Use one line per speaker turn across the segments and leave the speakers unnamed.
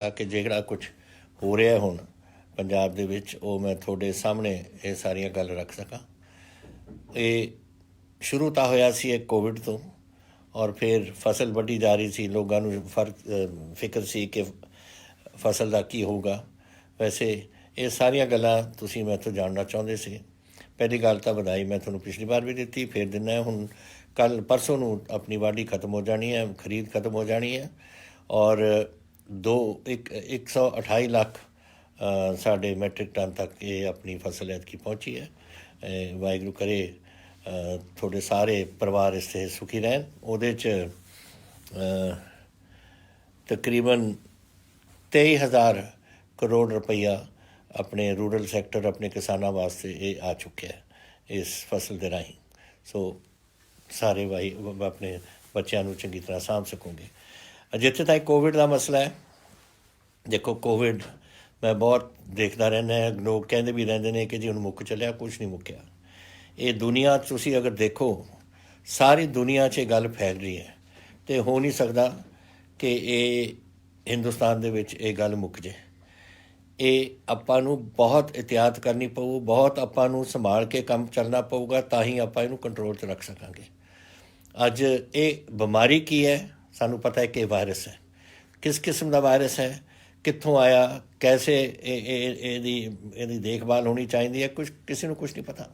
ਕਿ ਜਿਹੜਾ ਕੁਝ ਹੋ ਰਿਹਾ ਹੁਣ ਪੰਜਾਬ ਦੇ ਵਿੱਚ ਉਹ ਮੈਂ ਤੁਹਾਡੇ ਸਾਹਮਣੇ ਇਹ ਸਾਰੀਆਂ ਗੱਲ ਰੱਖ ਸਕਾਂ। ਇਹ ਸ਼ੁਰੂ ਤਾਂ ਹੋਇਆ ਸੀ ਇਹ ਕੋਵਿਡ ਤੋਂ, ਔਰ ਫਿਰ ਫਸਲ ਵੱਢੀ ਜਾ ਰਹੀ ਸੀ, ਲੋਕਾਂ ਨੂੰ ਫਿਕਰ ਸੀ ਕਿ ਫਸਲ ਦਾ ਕੀ ਹੋਊਗਾ। ਵੈਸੇ ਇਹ ਸਾਰੀਆਂ ਗੱਲਾਂ ਤੁਸੀਂ ਮੈਥੋਂ ਜਾਣਨਾ ਚਾਹੁੰਦੇ ਸੀ। ਪਹਿਲੀ ਗੱਲ ਤਾਂ ਵਧਾਈ ਮੈਂ ਤੁਹਾਨੂੰ ਪਿਛਲੀ ਵਾਰ ਵੀ ਦਿੱਤੀ, ਫਿਰ ਦਿੰਦਾ। ਹੁਣ ਕੱਲ੍ਹ ਪਰਸੋਂ ਨੂੰ ਆਪਣੀ ਵਾਢੀ ਖਤਮ ਹੋ ਜਾਣੀ ਹੈ, ਖਰੀਦ ਖਤਮ ਹੋ ਜਾਣੀ ਹੈ, ਔਰ 128 ਲੱਖ ਸਾਡੇ ਮੈਟ੍ਰਿਕ ਟਨ ਤੱਕ ਇਹ ਆਪਣੀ ਫਸਲ ਐਤਕੀ ਪਹੁੰਚੀ ਹੈ। ਵਾਹਿਗੁਰੂ ਕਰੇ ਤੁਹਾਡੇ ਸਾਰੇ ਪਰਿਵਾਰ ਇਸ 'ਤੇ ਸੁਖੀ ਰਹਿਣ। ਉਹਦੇ 'ਚ ਤਕਰੀਬਨ 23,000 ਕਰੋੜ ਰੁਪਈਆ ਆਪਣੇ ਰੂਰਲ ਸੈਕਟਰ, ਆਪਣੇ ਕਿਸਾਨਾਂ ਵਾਸਤੇ ਇਹ ਆ ਚੁੱਕਿਆ ਇਸ ਫਸਲ ਦੇ ਰਾਹੀਂ। ਸੋ ਸਾਰੇ ਆਪਣੇ ਬੱਚਿਆਂ ਨੂੰ ਚੰਗੀ ਤਰ੍ਹਾਂ ਸਾਂਭ ਸਕੋਗੇ। ਜਿੱਥੇ ਤੱਕ ਕੋਵਿਡ ਦਾ ਮਸਲਾ ਹੈ, ਦੇਖੋ ਕੋਵਿਡ ਮੈਂ ਬਹੁਤ ਦੇਖਦਾ ਰਹਿੰਦਾ, ਲੋਕ ਕਹਿੰਦੇ ਵੀ ਰਹਿੰਦੇ ਨੇ ਕਿ ਜੀ ਹੁਣ ਮੁੱਕ ਚੱਲਿਆ, ਕੁਛ ਨਹੀਂ ਮੁੱਕਿਆ। ਇਹ ਦੁਨੀਆ ਤੁਸੀਂ ਅਗਰ ਦੇਖੋ, ਸਾਰੀ ਦੁਨੀਆ 'ਚ ਇਹ ਗੱਲ ਫੈਲ ਰਹੀ ਹੈ ਅਤੇ ਹੋ ਨਹੀਂ ਸਕਦਾ ਕਿ ਇਹ ਹਿੰਦੁਸਤਾਨ ਦੇ ਵਿੱਚ ਇਹ ਗੱਲ ਮੁੱਕ ਜੇ। ਇਹ ਆਪਾਂ ਨੂੰ ਬਹੁਤ ਇਹਤਿਆਤ ਕਰਨੀ ਪਊ, ਬਹੁਤ ਆਪਾਂ ਨੂੰ ਸੰਭਾਲ ਕੇ ਕੰਮ ਚੱਲਣਾ ਪਊਗਾ, ਤਾਂ ਹੀ ਆਪਾਂ ਇਹਨੂੰ ਕੰਟਰੋਲ 'ਚ ਰੱਖ ਸਕਾਂਗੇ। ਅੱਜ ਇਹ ਬਿਮਾਰੀ ਕੀ ਹੈ, ਸਾਨੂੰ ਪਤਾ ਹੈ ਕਿ ਵਾਇਰਸ ਹੈ। ਕਿਸ ਕਿਸਮ ਦਾ ਵਾਇਰਸ ਹੈ, ਕਿੱਥੋਂ ਆਇਆ, ਕੈਸੇ ਇਹਦੀ ਦੇਖਭਾਲ ਹੋਣੀ ਚਾਹੀਦੀ ਹੈ, ਕਿਸੇ ਨੂੰ ਕੁਛ ਨਹੀਂ ਪਤਾ।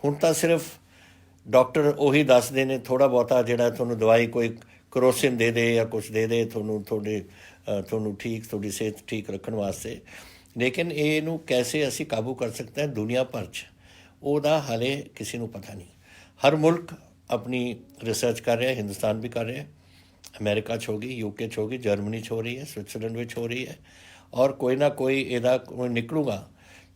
ਹੁਣ ਤਾਂ ਸਿਰਫ ਡਾਕਟਰ ਉਹੀ ਦੱਸਦੇ ਨੇ, ਥੋੜ੍ਹਾ ਬਹੁਤਾ ਜਿਹੜਾ ਤੁਹਾਨੂੰ ਦਵਾਈ ਕੋਈ ਕਰੋਸਿਨ ਦੇ ਦੇ ਜਾਂ ਕੁਛ ਦੇ ਦੇ ਤੁਹਾਨੂੰ ਤੁਹਾਡੀ ਸਿਹਤ ਠੀਕ ਰੱਖਣ ਵਾਸਤੇ। ਲੇਕਿਨ ਇਹਨੂੰ ਕੈਸੇ ਅਸੀਂ ਕਾਬੂ ਕਰ ਸਕਦੇ ਹਾਂ ਦੁਨੀਆ ਭਰ 'ਚ, ਉਹਦਾ ਹਾਲੇ ਕਿਸੇ ਨੂੰ ਪਤਾ ਨਹੀਂ। ਹਰ ਮੁਲਕ ਆਪਣੀ ਰਿਸਰਚ ਕਰ ਰਿਹਾ, ਹਿੰਦੁਸਤਾਨ ਵੀ ਕਰ ਰਿਹਾ, ਅਮਰੀਕਾ 'ਚ ਹੋ ਗਈ, UK 'ਚ ਹੋ ਗਈ, ਜਰਮਨੀ 'ਚ ਹੋ ਰਹੀ ਹੈ, ਸਵਿਟਜ਼ਰਲੈਂਡ ਵਿੱਚ ਹੋ ਰਹੀ ਹੈ, ਔਰ ਕੋਈ ਨਾ ਕੋਈ ਇਹਦਾ ਨਿਕਲੂਗਾ।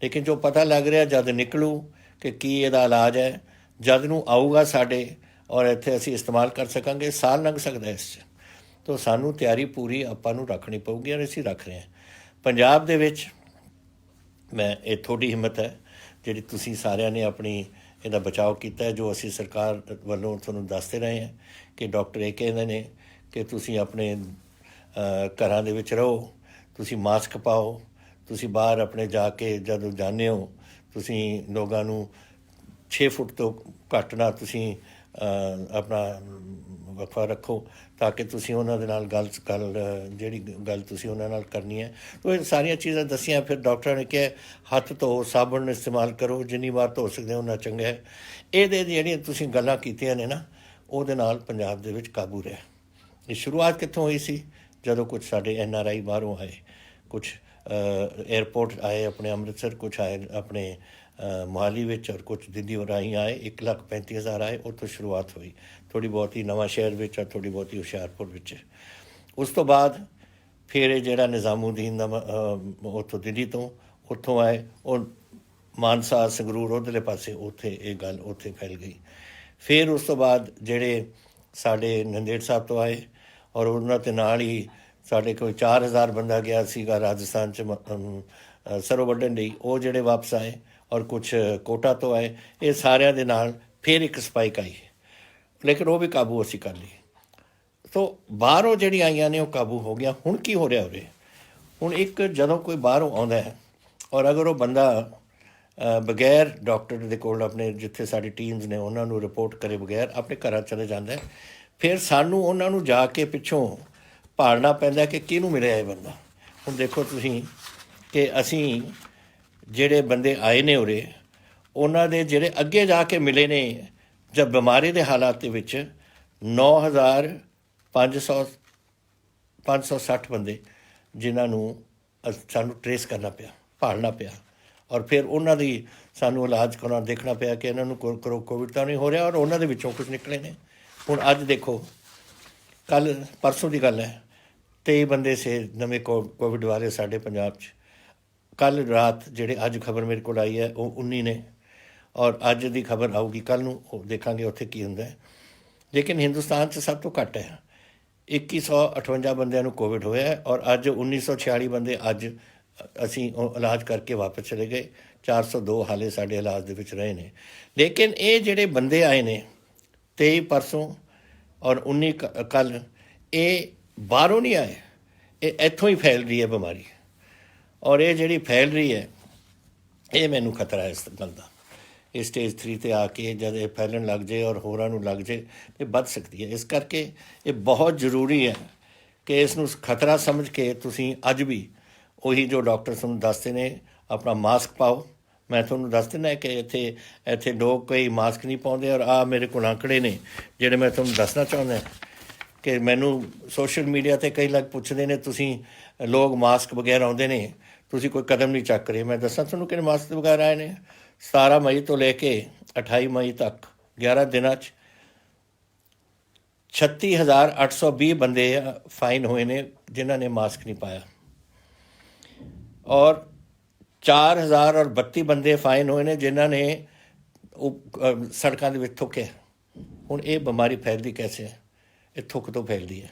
ਲੇਕਿਨ ਜੋ ਪਤਾ ਲੱਗ ਰਿਹਾ ਜਦ ਨਿਕਲੂ ਕਿ ਕੀ ਇਹਦਾ ਇਲਾਜ ਹੈ, ਜਦ ਨੂੰ ਆਊਗਾ ਸਾਡੇ ਔਰ ਇੱਥੇ ਅਸੀਂ ਇਸਤੇਮਾਲ ਕਰ ਸਕਾਂਗੇ। ਸਾਲ ਲੰਘ ਸਕਦਾ ਇਸ 'ਚ, ਤਾਂ ਸਾਨੂੰ ਤਿਆਰੀ ਪੂਰੀ ਆਪਾਂ ਨੂੰ ਰੱਖਣੀ ਪਊਗੀ, ਔਰ ਅਸੀਂ ਰੱਖ ਰਹੇ ਹਾਂ। ਪੰਜਾਬ ਦੇ ਵਿੱਚ ਮੈਂ ਇਹ ਤੁਹਾਡੀ ਹਿੰਮਤ ਹੈ ਜਿਹੜੀ ਤੁਸੀਂ ਸਾਰਿਆਂ ਨੇ ਆਪਣੀ ਇਹਦਾ ਬਚਾਓ ਕੀਤਾ ਹੈ। ਜੋ ਅਸੀਂ ਸਰਕਾਰ ਵੱਲੋਂ ਤੁਹਾਨੂੰ ਦੱਸਦੇ ਰਹੇ ਹਾਂ ਕਿ ਡਾਕਟਰ ਇਹ ਕਹਿੰਦੇ ਨੇ ਕਿ ਤੁਸੀਂ ਆਪਣੇ ਘਰਾਂ ਦੇ ਵਿੱਚ ਰਹੋ, ਤੁਸੀਂ ਮਾਸਕ ਪਾਓ, ਤੁਸੀਂ ਬਾਹਰ ਆਪਣੇ ਜਾ ਕੇ ਜਦੋਂ ਜਾਂਦੇ ਹੋ ਤੁਸੀਂ ਲੋਕਾਂ ਨੂੰ 6 ਫੁੱਟ ਤੋਂ ਘੱਟ ਨਾ ਤੁਸੀਂ ਆਪਣਾ ਵਕਫਾ ਰੱਖੋ, ਤਾਂ ਕਿ ਤੁਸੀਂ ਉਹਨਾਂ ਦੇ ਨਾਲ ਜਿਹੜੀ ਗੱਲ ਤੁਸੀਂ ਉਹਨਾਂ ਨਾਲ ਕਰਨੀ ਹੈ। ਉਹ ਇਹ ਸਾਰੀਆਂ ਚੀਜ਼ਾਂ ਦੱਸੀਆਂ। ਫਿਰ ਡਾਕਟਰਾਂ ਨੇ ਕਿਹਾ ਹੱਥ ਧੋ, ਸਾਬਣ ਇਸਤੇਮਾਲ ਕਰੋ, ਜਿੰਨੀ ਵਾਰ ਧੋ ਸਕਦੇ ਹੋ ਉਨਾ ਚੰਗਾ ਹੈ। ਇਹਦੇ ਜਿਹੜੀਆਂ ਤੁਸੀਂ ਗੱਲਾਂ ਕੀਤੀਆਂ ਨੇ ਨਾ, ਉਹਦੇ ਨਾਲ ਪੰਜਾਬ ਦੇ ਵਿੱਚ ਕਾਬੂ ਰਿਹਾ। ਇਹ ਸ਼ੁਰੂਆਤ ਕਿੱਥੋਂ ਹੋਈ ਸੀ? ਜਦੋਂ ਕੁਛ ਸਾਡੇ NRI ਬਾਹਰੋਂ ਆਏ, ਕੁਛ ਏਅਰਪੋਰਟ ਆਏ ਆਪਣੇ ਅੰਮ੍ਰਿਤਸਰ, ਕੁਛ ਆਏ ਆਪਣੇ ਮੋਹਾਲੀ ਵਿੱਚ, ਔਰ ਕੁਛ ਦਿੱਲੀ ਰਾਹੀਂ ਆਏ। 1,35,000 ਆਏ, ਉੱਥੋਂ ਸ਼ੁਰੂਆਤ ਹੋਈ। ਥੋੜ੍ਹੀ ਬਹੁਤੀ ਨਵਾਂ ਸ਼ਹਿਰ ਵਿੱਚ, ਔਰ ਥੋੜ੍ਹੀ ਬਹੁਤੀ ਹੁਸ਼ਿਆਰਪੁਰ ਵਿੱਚ। ਉਸ ਤੋਂ ਬਾਅਦ ਫਿਰ ਇਹ ਜਿਹੜਾ ਨਿਜ਼ਾਮੂਦੀਨ ਦਾ ਉੱਥੋਂ ਦਿੱਲੀ ਤੋਂ ਉੱਥੋਂ ਆਏ, ਉਹ ਮਾਨਸਾ, ਸੰਗਰੂਰ ਉੱਧਰਲੇ ਪਾਸੇ, ਉੱਥੇ ਇਹ ਗੱਲ ਉੱਥੇ ਫੈਲ ਗਈ। ਫਿਰ ਉਸ ਤੋਂ ਬਾਅਦ ਜਿਹੜੇ ਸਾਡੇ ਨੰਦੇੜ ਸਾਹਿਬ ਤੋਂ ਆਏ, ਔਰ ਉਹਨਾਂ ਦੇ ਨਾਲ ਹੀ ਸਾਡੇ ਕੋਲ 4,000 ਬੰਦਾ ਗਿਆ ਸੀਗਾ ਰਾਜਸਥਾਨ 'ਚ ਸਰੋਂ ਵੱਢਣ ਲਈ, ਉਹ ਜਿਹੜੇ ਵਾਪਸ ਆਏ, ਔਰ ਕੁਛ ਕੋਟਾ ਤੋਂ ਆਏ। ਇਹ ਸਾਰਿਆਂ ਦੇ ਨਾਲ ਫਿਰ ਇੱਕ ਸਪਾਈਕ ਆਈ, ਲੇਕਿਨ ਉਹ ਵੀ ਕਾਬੂ ਅਸੀਂ ਕਰ ਲਈ। ਸੋ ਬਾਹਰੋਂ ਜਿਹੜੀਆਂ ਆਈਆਂ ਨੇ ਉਹ ਕਾਬੂ ਹੋ ਗਿਆ। ਹੁਣ ਕੀ ਹੋ ਰਿਹਾ ਉਰੇ? ਹੁਣ ਇੱਕ ਜਦੋਂ ਕੋਈ ਬਾਹਰੋਂ ਆਉਂਦਾ ਹੈ, ਔਰ ਅਗਰ ਉਹ ਬੰਦਾ ਬਗੈਰ ਡਾਕਟਰ ਦੇ ਕੋਲ ਆਪਣੇ ਜਿੱਥੇ ਸਾਡੀ ਟੀਮਸ ਨੇ ਉਹਨਾਂ ਨੂੰ ਰਿਪੋਰਟ ਕਰੇ ਬਗੈਰ ਆਪਣੇ ਘਰਾਂ ਚਲੇ ਜਾਂਦਾ, ਫਿਰ ਸਾਨੂੰ ਉਹਨਾਂ ਨੂੰ ਜਾ ਕੇ ਪਿੱਛੋਂ ਭਾਲਣਾ ਪੈਂਦਾ ਕਿ ਕਿਹਨੂੰ ਮਿਲਿਆ ਇਹ ਬੰਦਾ। ਹੁਣ ਦੇਖੋ ਤੁਸੀਂ ਕਿ ਅਸੀਂ ਜਿਹੜੇ ਬੰਦੇ ਆਏ ਨੇ ਉਰੇ, ਉਹਨਾਂ ਦੇ ਜਿਹੜੇ ਅੱਗੇ ਜਾ ਕੇ ਮਿਲੇ ਨੇ ਜਦ ਬਿਮਾਰੀ ਦੇ ਹਾਲਾਤ ਦੇ ਵਿੱਚ 9,560 ਬੰਦੇ, ਜਿਨ੍ਹਾਂ ਨੂੰ ਸਾਨੂੰ ਟਰੇਸ ਕਰਨਾ ਪਿਆ, ਭਾਲਣਾ ਪਿਆ, ਔਰ ਫਿਰ ਉਹਨਾਂ ਦੀ ਸਾਨੂੰ ਇਲਾਜ ਕਰਾਉਣਾ, ਦੇਖਣਾ ਪਿਆ ਕਿ ਇਹਨਾਂ ਨੂੰ ਕੋਵਿਡ ਤਾਂ ਨਹੀਂ ਹੋ ਰਿਹਾ, ਔਰ ਉਹਨਾਂ ਦੇ ਵਿੱਚੋਂ ਕੁਝ ਨਿਕਲੇ ਨੇ। ਹੁਣ ਅੱਜ ਦੇਖੋ, ਕੱਲ੍ਹ ਪਰਸੋਂ ਦੀ ਗੱਲ ਹੈ, 23 ਬੰਦੇ ਸੇ ਨਵੇਂ ਕੋਵਿਡ ਵਾਲੇ ਸਾਡੇ ਪੰਜਾਬ 'ਚ। ਕੱਲ੍ਹ ਰਾਤ ਜਿਹੜੇ ਅੱਜ ਖਬਰ ਮੇਰੇ ਕੋਲ ਆਈ ਹੈ ਉਹ 19 ਨੇ, ਔਰ ਅੱਜ ਦੀ ਖਬਰ ਆਊਗੀ ਕੱਲ੍ਹ ਨੂੰ, ਉਹ ਦੇਖਾਂਗੇ ਉੱਥੇ ਕੀ ਹੁੰਦਾ ਹੈ। ਲੇਕਿਨ ਹਿੰਦੁਸਤਾਨ 'ਚ ਸਭ ਤੋਂ ਘੱਟ ਹੈ, 2158 ਬੰਦਿਆਂ ਨੂੰ ਕੋਵਿਡ ਹੋਇਆ ਹੈ, ਔਰ ਅੱਜ 1946 ਬੰਦੇ ਅੱਜ ਅਸੀਂ ਉਹ ਇਲਾਜ ਕਰਕੇ ਵਾਪਸ ਚਲੇ ਗਏ। 402 ਹਾਲੇ ਸਾਡੇ ਇਲਾਜ ਦੇ ਵਿੱਚ ਰਹੇ ਨੇ। ਲੇਕਿਨ ਇਹ ਜਿਹੜੇ ਬੰਦੇ ਆਏ ਨੇ 23 ਪਰਸੋਂ ਔਰ 19 ਕੱਲ੍ਹ, ਇਹ ਬਾਹਰੋਂ ਨਹੀਂ ਆਏ, ये इत्थों ही फैल रही है बीमारी, और ये जी फैल रही है, ये मैनू खतरा है इस गल का। ये स्टेज 3 ते आके जब ये फैलन लग जाए और होरां नूं लग जाए तो बध सकती है। इस करके ये बहुत जरूरी है कि इसनूं खतरा समझ के तुसीं अज भी ਉਹੀ जो डॉक्टर तुहानूं दसदे ने अपना मास्क पाओ। मैं तुहानूं दस दिना कि इत्थे इत्थे लोग कई मास्क नहीं पाउंदे, और आ मेरे कोल आंकड़े ने ਜਿਹੜੇ मैं तुहानूं दसना चाहुंदा कि मैनूं सोशल मीडिया ते कई लोग पुछदे ने तुसीं लोग मास्क बगैर आउंदे ने, तुसीं कोई कदम नहीं चक रहे। मैं दसां तुहानूं कि मास्क बगैर आए ने। 17 मई तो लेके 28 मई तक 11 दिनां 'ਚ 36,820 बंदे फाइन हुए ने जिन्हां ने मास्क नहीं पाया, और 4,032 बंदे फाइन हुए ने जिन्हां ने सड़कों के थुके। हुण ये बीमारी फैलती कैसे है? ये थुक तो फैलती है,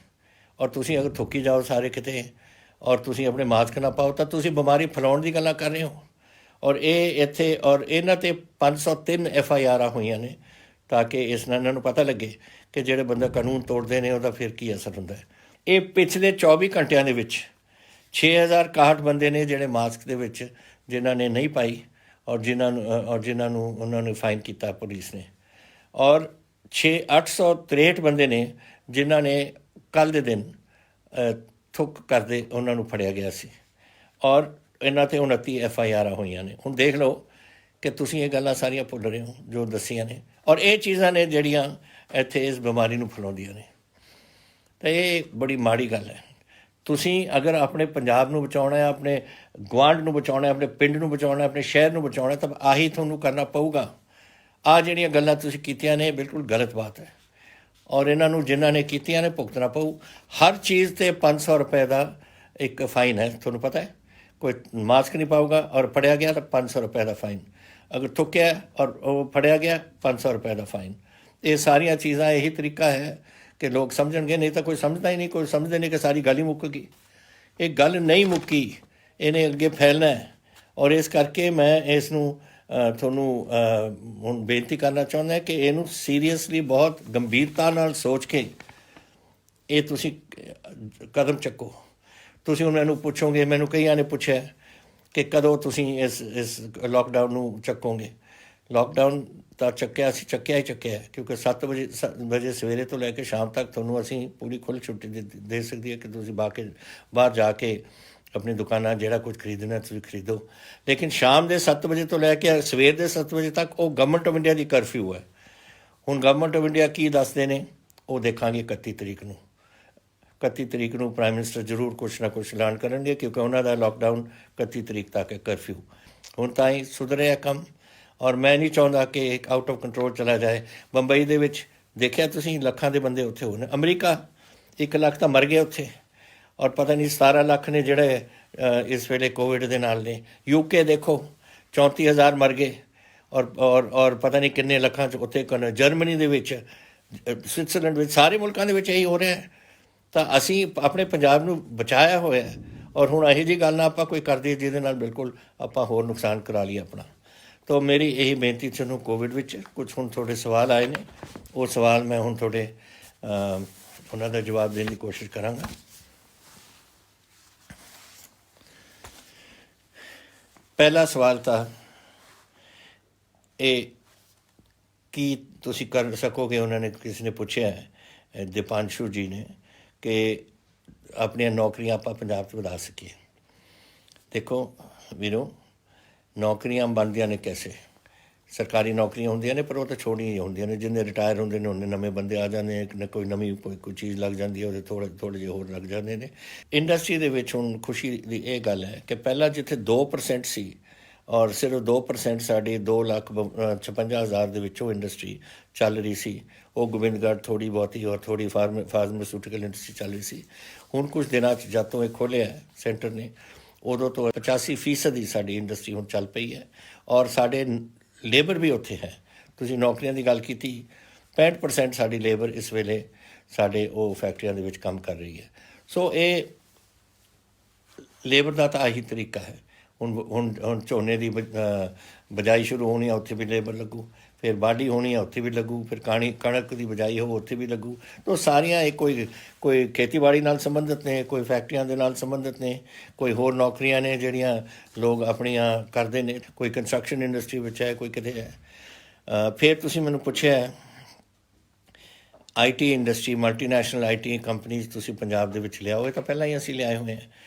और तुसीं अगर थुकी जाओ सारे किते और तुसीं अपने मास्क ना पाओ तो तुसीं बीमारी फैलाउण दी गल्लां कर रहे हो। और ये इत्थे और इन्हां ते 503 FIR होईयां ने ताकि इस नाल इन्हां नूं पता लगे कि जिहड़े बंदे कानून तोड़ते हैं उहदा फिर की असर हुंदा है। ये पिछले 24 घंटिਆਂ ਦੇ ਵਿੱਚ 6,061 बंदे ने जिहड़े मास्क ਦੇ ਵਿੱਚ जिन्हां ने नहीं पाई, और जिन्हां नूं उन्हां ने फाइन किया पुलिस ने, और 863 बंदे ने जिन्हां ने कल दे दिन थुक करदे उन्हां नूं फड़िया गया सी, और इन्हां ते 29 FIR होईयां ने। हुण देख लो कि तुसीं ये गल्लां सारियां भुल रहे हो जो दसियां ने, और ये चीज़ां ने जिहड़ियां इत्थे इस बीमारी नूं फैलाउंदियां ने। तो ये बड़ी माड़ी गल है। तुसीं अगर अपने पंजाब नूं बचाउणा है, अपने गुआंढ नूं बचाउणा है, अपने पिंड नूं बचाउणा है, अपने शहर नूं बचाउणा है, तो आही तुहानूं करना पऊगा। आ जिहड़ियां गल्लां तुसीं कीतियां ने बिल्कुल गलत बात है, और इन्हां नूं जिन्हां ने कीतियां ने भुगतना पऊ। हर चीज़ ते 500 रुपए का एक फाइन है, तुहानूं पता है। कोई मास्क नहीं पाऊगा और फड़िया गया तो 500 रुपए का फाइन, अगर थुक्या और वो फड़िया गया 500 रुपए का फाइन। ये सारिया चीज़ां यही तरीका है कि लोग समझणगे, नहीं तो कोई समझता ही नहीं। कोई समझते नहीं कि सारी गल ही मुक्क गई। ये गल नहीं मुक्की, इन्हें अगे फैलना है, और इस करके मैं इसनूं ਤੁਹਾਨੂੰ ਹੁਣ ਬੇਨਤੀ ਕਰਨਾ ਚਾਹੁੰਦਾ ਕਿ ਇਹਨੂੰ ਸੀਰੀਅਸਲੀ ਬਹੁਤ ਗੰਭੀਰਤਾ ਨਾਲ ਸੋਚ ਕੇ ਇਹ ਤੁਸੀਂ ਕਦਮ ਚੱਕੋ। ਤੁਸੀਂ ਹੁਣ ਮੈਨੂੰ ਪੁੱਛੋਗੇ, ਮੈਨੂੰ ਕਈਆਂ ਨੇ ਪੁੱਛਿਆ ਕਿ ਕਦੋਂ ਤੁਸੀਂ ਇਸ ਲੋਕਡਾਊਨ ਨੂੰ ਚੱਕੋਗੇ। ਲੋਕਡਾਊਨ ਤਾਂ ਚੱਕਿਆ ਅਸੀਂ ਚੱਕਿਆ ਹੀ ਚੱਕਿਆ, ਕਿਉਂਕਿ 7 ਵਜੇ ਸਵੇਰੇ ਤੋਂ ਲੈ ਕੇ ਸ਼ਾਮ ਤੱਕ ਤੁਹਾਨੂੰ ਅਸੀਂ ਪੂਰੀ ਖੁੱਲ੍ਹ ਛੁੱਟੀ ਦੇ ਸਕਦੀ ਹੈ ਕਿ ਤੁਸੀਂ ਬਾਹਰ ਜਾ ਕੇ अपनी दुकाना जोड़ा कुछ खरीदना तुम खरीदो। लेकिन शाम के 7 बजे तो लैके सवेर के 7 बजे तक वो गवर्नमेंट ऑफ इंडिया की करफ्यू है। हुण गवर्नमेंट ऑफ इंडिया की दसते हैं वो देखा 31 तरीक नूं। 31 तरीक नूं प्राइम मिनिस्टर जरूर कुछ ना कुछ ऐलान करेंगे, क्योंकि उन्होंने लॉकडाउन 31 तरीक तक है कर्फ्यू। हुण तां ही सुधरिया कम, और मैं नहीं चाहता कि एक आउट ऑफ कंट्रोल चला जाए। बंबई दे विच देखिया तुसीं लाखां दे बंदे उत्थे होए। अमरीका 1 लाख तो मर गए उत्थे, और पता नहीं 17 लाख ने जोड़े इस वेले कोविड के नाल ने। यूके देखो 34,000 मर गए, और पता नहीं किन्ने लखां उत्थे जर्मनी दे विच, स्विट्जरलैंड विच, सारे मुल्कां दे विच यही हो रहा है। तो असी अपने पंजाब नूं बचाया होया है, और हुण इहो जी गल ना आपां कोई कर दईए जिहदे नाल बिल्कुल आपां होर नुकसान करा लईए अपना। तो मेरी यही बेनती तुहानूं कोविड विच कुछ हुण थोड़े सवाल आए ने, वो सवाल मैं हुण थोड़े उन्हां दा जवाब देने की कोशिश करांगा। पहला सवाल था ये कि तुसी कर सकोगे, उन्होंने किसी ने पूछा है दीपांशु जी ने, कि अपनी नौकरियां आप पंजाब च बढ़ा सकीए। देखो वीरो, नौकरियां बनदियां ने कैसे? सरकारी नौकरियां होंदियां ने, पर वो तो छोड़ियां ही होंदियां ने। जिन्हें रिटायर होंदे ने उन्हें नवे बंदे आ जाते हैं, कोई नवी कोई चीज़ लग जाती है, थोड़े जे होर लग जाते हैं। इंडस्ट्री दे विच हुण खुशी दी ये गल है कि पहला जिथे 2% सी, और सिर्फ 2% साड़ी 2,56,000 दे विचों इंडस्ट्री चल रही सी, वो गोबिंदगढ़ थोड़ी बहुती और थोड़ी फार्मास्यूटिकल इंडस्ट्री चल रही सी। हुण कुछ दिनों जद तो ये खोलिया सेंटर ने, उदों तो 85% ही साड़ी इंडस्ट्री हुण चल पई है, और साढ़े लेबर भी उत्थे है। तुसीं नौकरियां की गल कीती, 65% साड़ी लेबर इस वेले साढ़े वो फैक्ट्रियां दे विच काम कर रही है। सो ये लेबर का तो आही तरीका है। ਹੁਣ ਝੋਨੇ ਦੀ ਬਿਜਾਈ ਸ਼ੁਰੂ ਹੋਣੀ ਆ, ਉੱਥੇ ਵੀ ਲੇਬਰ ਲੱਗੂ। ਫਿਰ ਵਾਢੀ ਹੋਣੀ ਆ, ਉੱਥੇ ਵੀ ਲੱਗੂ। ਫਿਰ ਕਣਕ ਦੀ ਬਿਜਾਈ ਹੋ, ਉੱਥੇ ਵੀ ਲੱਗੂ। ਤਾਂ ਸਾਰੀਆਂ ਇਹ ਕੋਈ ਖੇਤੀਬਾੜੀ ਨਾਲ ਸੰਬੰਧਿਤ ਨੇ, ਕੋਈ ਫੈਕਟਰੀਆਂ ਦੇ ਨਾਲ ਸੰਬੰਧਿਤ ਨੇ, ਕੋਈ ਹੋਰ ਨੌਕਰੀਆਂ ਨੇ ਜਿਹੜੀਆਂ ਲੋਕ ਆਪਣੀਆਂ ਕਰਦੇ ਨੇ, ਕੋਈ ਕੰਸਟਰਕਸ਼ਨ ਇੰਡਸਟਰੀ ਵਿੱਚ ਹੈ, ਕੋਈ ਕਿਤੇ ਹੈ। ਫਿਰ ਤੁਸੀਂ ਮੈਨੂੰ ਪੁੱਛਿਆ IT industry, multinational IT companies ਤੁਸੀਂ ਪੰਜਾਬ ਦੇ ਵਿੱਚ ਲਿਆਓ। ਇਹ ਤਾਂ ਪਹਿਲਾਂ ਹੀ ਅਸੀਂ ਲਿਆਏ ਹੋਏ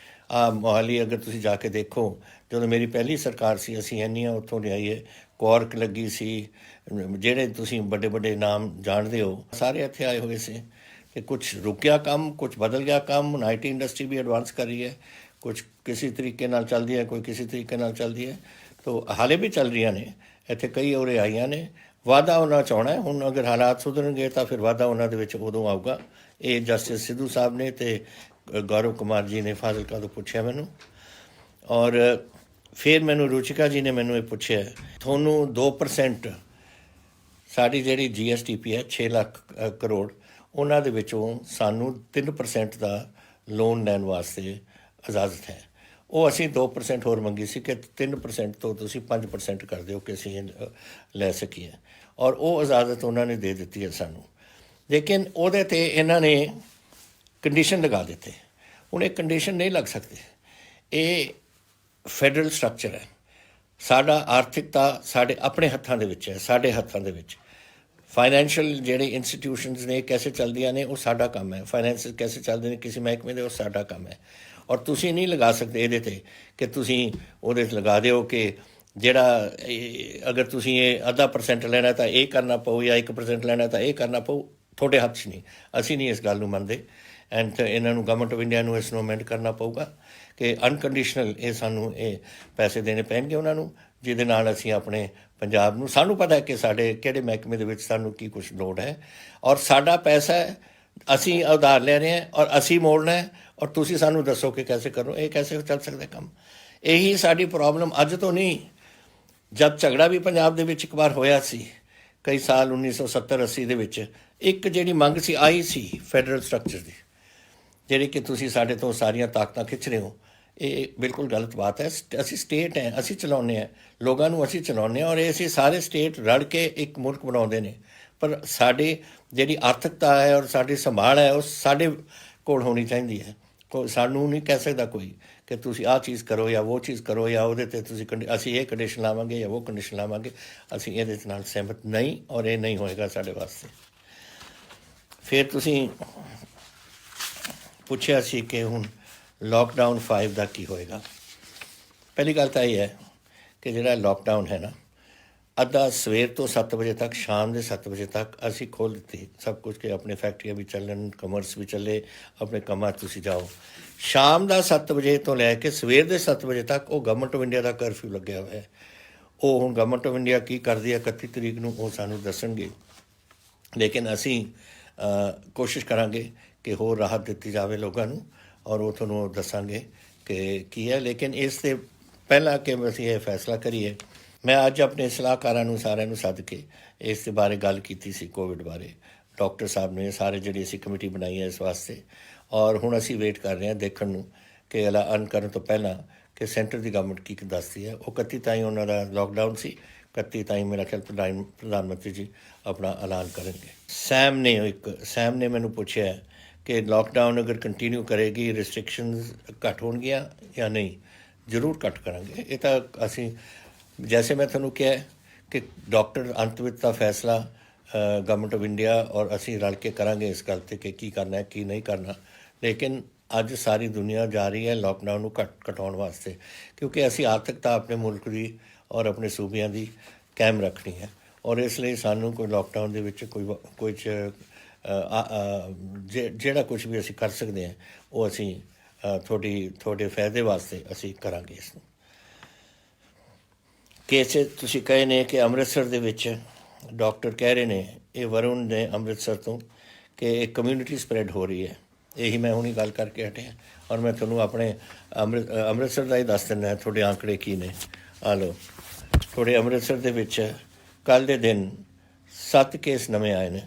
ਹਾਂ। ਮੋਹਾਲੀ ਅਗਰ ਤੁਸੀਂ ਜਾ ਕੇ ਦੇਖੋ, ਜਦੋਂ ਮੇਰੀ ਪਹਿਲੀ ਸਰਕਾਰ ਸੀ ਅਸੀਂ ਇੰਨੀਆਂ ਉੱਥੋਂ ਲਿਆਈਏ। ਕੁਆਰਕ ਲੱਗੀ ਸੀ, ਜਿਹੜੇ ਤੁਸੀਂ ਵੱਡੇ ਵੱਡੇ ਨਾਮ ਜਾਣਦੇ ਹੋ ਸਾਰੇ ਇੱਥੇ ਆਏ ਹੋਏ ਸੀ। ਕਿ ਕੁਛ ਰੁਕਿਆ ਕੰਮ, ਕੁਛ ਬਦਲ ਗਿਆ ਕੰਮ। ਹੁਣ IT ਇੰਡਸਟਰੀ ਵੀ ਐਡਵਾਂਸ ਕਰ ਰਹੀ ਹੈ, ਕੁਛ ਕਿਸੇ ਤਰੀਕੇ ਨਾਲ ਚੱਲਦੀ ਹੈ, ਕੋਈ ਕਿਸੇ ਤਰੀਕੇ ਨਾਲ ਚੱਲਦੀ ਹੈ। ਤਾਂ ਹਾਲੇ ਵੀ ਚੱਲ ਰਹੀਆਂ ਨੇ, ਇੱਥੇ ਕਈ ਉਰੇ ਆਈਆਂ ਨੇ। ਵਾਧਾ ਉਹਨਾਂ 'ਚ ਆਉਣਾ ਹੁਣ, ਅਗਰ ਹਾਲਾਤ ਸੁਧਰਨਗੇ ਤਾਂ ਫਿਰ ਵਾਧਾ ਉਹਨਾਂ ਦੇ ਵਿੱਚ ਉਦੋਂ ਆਊਗਾ। ਇਹ ਜਸਟਿਸ ਸਿੱਧੂ ਸਾਹਿਬ ਨੇ ਅਤੇ ਗੌਰਵ ਕੁਮਾਰ ਜੀ ਨੇ ਫਾਜ਼ਿਲਕਾ ਤੋਂ ਪੁੱਛਿਆ ਮੈਨੂੰ। ਔਰ ਫਿਰ ਮੈਨੂੰ ਰੁਚਿਕਾ ਜੀ ਨੇ ਮੈਨੂੰ ਇਹ ਪੁੱਛਿਆ, ਤੁਹਾਨੂੰ 2% ਸਾਡੀ ਜਿਹੜੀ GSTP ਹੈ 6 ਲੱਖ ਕਰੋੜ, ਉਹਨਾਂ ਦੇ ਵਿੱਚੋਂ ਸਾਨੂੰ 3% ਦਾ ਲੋਨ ਲੈਣ ਵਾਸਤੇ ਇਜਾਜ਼ਤ ਹੈ। ਉਹ ਅਸੀਂ 2% ਹੋਰ ਮੰਗੀ ਸੀ ਕਿ 3% ਤੋਂ ਤੁਸੀਂ 5% ਕਰ ਦਿਓ ਕਿ ਅਸੀਂ ਲੈ ਸਕੀਏ। ਔਰ ਉਹ ਇਜਾਜ਼ਤ ਉਹਨਾਂ ਨੇ ਦੇ ਦਿੱਤੀ ਹੈ ਸਾਨੂੰ। ਲੇਕਿਨ ਉਹਦੇ 'ਤੇ ਇਹਨਾਂ ਨੇ ਕੰਡੀਸ਼ਨ ਲਗਾ ਦਿੱਤੇ। ਹੁਣ ਇਹ ਕੰਡੀਸ਼ਨ ਨਹੀਂ ਲੱਗ ਸਕਦੇ। ਇਹ ਫੈਡਰਲ ਸਟਰਕਚਰ ਹੈ। ਸਾਡਾ ਆਰਥਿਕਤਾ ਸਾਡੇ ਆਪਣੇ ਹੱਥਾਂ ਦੇ ਵਿੱਚ ਹੈ, ਸਾਡੇ ਹੱਥਾਂ ਦੇ ਵਿੱਚ। ਫਾਈਨੈਂਸ਼ੀਅਲ ਜਿਹੜੇ ਇੰਸਟੀਟਿਊਸ਼ਨਸ ਨੇ ਕੈਸੇ ਚੱਲਦੀਆਂ ਨੇ ਉਹ ਸਾਡਾ ਕੰਮ ਹੈ। ਫਾਈਨੈਂਸ ਕੈਸੇ ਚੱਲਦੇ ਨੇ ਕਿਸੇ ਮਹਿਕਮੇ ਦੇ, ਉਹ ਸਾਡਾ ਕੰਮ ਹੈ। ਔਰ ਤੁਸੀਂ ਨਹੀਂ ਲਗਾ ਸਕਦੇ ਇਹਦੇ 'ਤੇ ਕਿ ਤੁਸੀਂ ਉਹਦੇ 'ਤੇ ਲਗਾ ਦਿਓ ਕਿ ਜਿਹੜਾ ਅਗਰ ਤੁਸੀਂ ਇਹ 0.5% ਲੈਣਾ ਤਾਂ ਇਹ ਕਰਨਾ ਪਊ, ਜਾਂ 1% ਲੈਣਾ ਤਾਂ ਇਹ ਕਰਨਾ ਪਊ। ਤੁਹਾਡੇ ਹੱਥ 'ਚ ਨਹੀਂ। ਅਸੀਂ ਨਹੀਂ ਇਸ ਗੱਲ ਨੂੰ ਮੰਨਦੇ। ਐਂਡ ਇਹਨਾਂ ਨੂੰ ਗਵਰਨਮੈਂਟ ਆਫ ਇੰਡੀਆ ਨੂੰ ਇਸ ਨੂੰ ਅਮੈਂਡ ਕਰਨਾ ਪਊਗਾ ਕਿ ਅਨਕੰਡੀਸ਼ਨਲ ਇਹ ਸਾਨੂੰ ਇਹ ਪੈਸੇ ਦੇਣੇ ਪੈਣਗੇ ਉਹਨਾਂ ਨੂੰ, ਜਿਹਦੇ ਨਾਲ ਅਸੀਂ ਆਪਣੇ ਪੰਜਾਬ ਨੂੰ, ਸਾਨੂੰ ਪਤਾ ਹੈ ਕਿ ਸਾਡੇ ਕਿਹੜੇ ਮਹਿਕਮੇ ਦੇ ਵਿੱਚ ਸਾਨੂੰ ਕੀ ਕੁਛ ਲੋੜ ਹੈ। ਔਰ ਸਾਡਾ ਪੈਸਾ ਹੈ, ਅਸੀਂ ਉਧਾਰ ਲੈ ਰਹੇ ਹਾਂ ਔਰ ਅਸੀਂ ਮੋੜਨਾ ਹੈ। ਔਰ ਤੁਸੀਂ ਸਾਨੂੰ ਦੱਸੋ ਕਿ ਕੈਸੇ ਕਰੋ। ਇਹ ਕੈਸੇ ਚੱਲ ਸਕਦਾ ਕੰਮ? ਇਹੀ ਸਾਡੀ ਪ੍ਰੋਬਲਮ ਅੱਜ ਤੋਂ ਨਹੀਂ, ਜਦ ਝਗੜਾ ਵੀ ਪੰਜਾਬ ਦੇ ਵਿੱਚ ਇੱਕ ਵਾਰ ਹੋਇਆ ਸੀ ਕਈ ਸਾਲ 1970-80 ਦੇ ਵਿੱਚ, ਇੱਕ ਜਿਹੜੀ ਮੰਗ ਸੀ ਆਈ ਸੀ ਫੈਡਰਲ ਸਟਰਕਚਰ ਦੀ, ਜਿਹੜੀ ਕਿ ਤੁਸੀਂ ਸਾਡੇ ਤੋਂ ਸਾਰੀਆਂ ਤਾਕਤਾਂ ਖਿੱਚ ਰਹੇ ਹੋ। ਇਹ ਬਿਲਕੁਲ ਗਲਤ ਬਾਤ ਹੈ। ਅਸੀਂ ਸਟੇਟ ਹੈ, ਅਸੀਂ ਚਲਾਉਂਦੇ ਹਾਂ, ਲੋਕਾਂ ਨੂੰ ਅਸੀਂ ਚਲਾਉਂਦੇ ਹਾਂ। ਔਰ ਇਹ ਅਸੀਂ ਸਾਰੇ ਸਟੇਟ ਰਲ ਕੇ ਇੱਕ ਮੁਲਕ ਬਣਾਉਂਦੇ ਨੇ। ਪਰ ਸਾਡੀ ਜਿਹੜੀ ਆਰਥਿਕਤਾ ਹੈ ਔਰ ਸਾਡੀ ਸੰਭਾਲ ਹੈ ਉਹ ਸਾਡੇ ਕੋਲ ਹੋਣੀ ਚਾਹੀਦੀ ਹੈ। ਸਾਨੂੰ ਨਹੀਂ ਕਹਿ ਸਕਦਾ ਕੋਈ ਕਿ ਤੁਸੀਂ ਆਹ ਚੀਜ਼ ਕਰੋ ਜਾਂ ਉਹ ਚੀਜ਼ ਕਰੋ, ਜਾਂ ਉਹਦੇ 'ਤੇ ਤੁਸੀਂ ਅਸੀਂ ਇਹ ਕੰਡੀਸ਼ਨ ਲਾਵਾਂਗੇ ਜਾਂ ਉਹ ਕੰਡੀਸ਼ਨ ਲਾਵਾਂਗੇ। ਅਸੀਂ ਇਹਦੇ ਨਾਲ ਸਹਿਮਤ ਨਹੀਂ, ਔਰ ਇਹ ਨਹੀਂ ਹੋਏਗਾ ਸਾਡੇ ਵਾਸਤੇ। ਫਿਰ ਤੁਸੀਂ ਪੁੱਛਿਆ ਸੀ ਕਿ ਹੁਣ ਲੋਕਡਾਊਨ 5 ਦਾ ਕੀ ਹੋਏਗਾ। ਪਹਿਲੀ ਗੱਲ ਤਾਂ ਇਹ ਹੈ ਕਿ ਜਿਹੜਾ ਲੋਕਡਾਊਨ ਹੈ ਨਾ, ਅੱਧਾ ਸਵੇਰ ਤੋਂ 7 ਵਜੇ ਤੱਕ, ਸ਼ਾਮ ਦੇ 7 ਵਜੇ ਤੱਕ ਅਸੀਂ ਖੋਲ੍ਹ ਦਿੱਤੀ ਸਭ ਕੁਝ ਕਿ ਆਪਣੇ ਫੈਕਟਰੀਆਂ ਵੀ ਚੱਲਣ, ਕਮਰਸ ਵੀ ਚੱਲੇ, ਆਪਣੇ ਕੰਮਾਂ 'ਚ ਤੁਸੀਂ ਜਾਓ। ਸ਼ਾਮ ਦਾ 7 ਵਜੇ ਤੋਂ ਲੈ ਕੇ ਸਵੇਰ ਦੇ 7 ਵਜੇ ਤੱਕ ਉਹ government of India the curfew ਲੱਗਿਆ ਹੋਇਆ ਹੈ। ਉਹ ਹੁਣ ਗਵਰਨਮੈਂਟ ਆਫ ਇੰਡੀਆ ਕੀ ਕਰਦੀ ਹੈ 31 ਤਰੀਕ ਨੂੰ ਉਹ ਸਾਨੂੰ ਦੱਸਣਗੇ। ਲੇਕਿਨ ਅਸੀਂ ਕੋਸ਼ਿਸ਼ ਕਰਾਂਗੇ ਕਿ ਹੋਰ ਰਾਹਤ ਦਿੱਤੀ ਜਾਵੇ ਲੋਕਾਂ ਨੂੰ, ਔਰ ਉਹ ਤੁਹਾਨੂੰ ਦੱਸਾਂਗੇ ਕਿ ਕੀ ਹੈ। ਲੇਕਿਨ ਇਸ ਤੋਂ ਪਹਿਲਾਂ ਕਿ ਅਸੀਂ ਇਹ ਫੈਸਲਾ ਕਰੀਏ, ਮੈਂ ਅੱਜ ਆਪਣੇ ਸਲਾਹਕਾਰਾਂ ਨੂੰ ਸਾਰਿਆਂ ਨੂੰ ਸੱਦ ਕੇ ਇਸ ਦੇ ਬਾਰੇ ਗੱਲ ਕੀਤੀ ਸੀ, ਕੋਵਿਡ ਬਾਰੇ। ਡਾਕਟਰ ਸਾਹਿਬ ਨੇ ਸਾਰੇ ਜਿਹੜੀ ਅਸੀਂ ਕਮੇਟੀ ਬਣਾਈ ਹੈ ਇਸ ਵਾਸਤੇ। ਔਰ ਹੁਣ ਅਸੀਂ ਵੇਟ ਕਰ ਰਹੇ ਹਾਂ ਦੇਖਣ ਨੂੰ ਕਿ ਐਲਾਨ ਕਰਨ ਤੋਂ ਪਹਿਲਾਂ ਕਿ ਸੈਂਟਰ ਦੀ ਗਵਰਨਮੈਂਟ ਕੀ ਦੱਸਦੀ ਹੈ। ਉਹ 31 ਤਾਈਂ ਉਹਨਾਂ ਦਾ ਲੋਕਡਾਊਨ ਸੀ, 31 ਤਾਈਂ ਮੇਰਾ ਖਿਆਲ ਪ੍ਰਧਾਨ ਮੰਤਰੀ ਜੀ ਆਪਣਾ ਐਲਾਨ ਕਰਨਗੇ। ਸੈਮ ਨੇ ਮੈਨੂੰ ਪੁੱਛਿਆ ਕਿ ਲੋਕਡਾਊਨ ਅਗਰ ਕੰਟੀਨਿਊ ਕਰੇਗੀ, ਰਿਸਟ੍ਰਿਕਸ਼ਨਸ ਘੱਟ ਹੋਣਗੀਆਂ ਜਾਂ ਨਹੀਂ। ਜ਼ਰੂਰ ਘੱਟ ਕਰਾਂਗੇ। ਇਹ ਤਾਂ ਅਸੀਂ, ਜੈਸੇ ਮੈਂ ਤੁਹਾਨੂੰ ਕਿਹਾ ਕਿ ਡਾਕਟਰ ਅੰਤ ਵਿੱਚ ਦਾ ਫੈਸਲਾ ਗਵਰਨਮੈਂਟ ਆਫ ਇੰਡੀਆ ਔਰ ਅਸੀਂ ਰਲ ਕੇ ਕਰਾਂਗੇ ਇਸ ਗੱਲ 'ਤੇ ਕਿ ਕੀ ਕਰਨਾ ਹੈ ਕੀ ਨਹੀਂ ਕਰਨਾ। ਲੇਕਿਨ ਅੱਜ ਸਾਰੀ ਦੁਨੀਆ ਜਾ ਰਹੀ ਹੈ ਲੋਕਡਾਊਨ ਨੂੰ ਘਟਾਉਣ ਵਾਸਤੇ, ਕਿਉਂਕਿ ਅਸੀਂ ਆਰਥਿਕਤਾ ਆਪਣੇ ਮੁਲਕ ਦੀ ਔਰ ਆਪਣੇ ਸੂਬਿਆਂ ਦੀ ਕਾਇਮ ਰੱਖਣੀ ਹੈ। ਔਰ ਇਸ ਲਈ ਸਾਨੂੰ ਕੋਈ ਲੋਕਡਾਊਨ ਦੇ ਵਿੱਚ ਕੁਝ ਜਿਹੜਾ ਕੁਝ ਵੀ ਅਸੀਂ ਕਰ ਸਕਦੇ ਹਾਂ ਉਹ ਅਸੀਂ ਤੁਹਾਡੇ ਫਾਇਦੇ ਵਾਸਤੇ ਅਸੀਂ ਕਰਾਂਗੇ ਇਸ ਨੂੰ। ਕੇਸ ਤੁਸੀਂ ਕਹੇ ਨੇ ਕਿ ਅੰਮ੍ਰਿਤਸਰ ਦੇ ਵਿੱਚ ਡਾਕਟਰ ਕਹਿ ਰਹੇ ਨੇ, ਇਹ ਵਰੁਣ ਨੇ ਅੰਮ੍ਰਿਤਸਰ ਤੋਂ, ਕਿ ਇੱਕ ਕਮਿਊਨਿਟੀ ਸਪਰੈਡ ਹੋ ਰਹੀ ਹੈ। ਇਹੀ ਮੈਂ ਹੁਣੀ ਗੱਲ ਕਰਕੇ ਹਟਿਆ। ਔਰ ਮੈਂ ਤੁਹਾਨੂੰ ਆਪਣੇ ਅੰਮ੍ਰਿਤਸਰ ਦਾ ਹੀ ਦੱਸ ਦਿੰਦਾ ਤੁਹਾਡੇ ਆંકੜੇ ਕੀ ਨੇ। ਆ ਲਓ, ਤੁਹਾਡੇ ਅੰਮ੍ਰਿਤਸਰ ਦੇ ਵਿੱਚ ਕੱਲ੍ਹ ਦੇ ਦਿਨ 7 ਕੇਸ ਨਵੇਂ ਆਏ ਨੇ।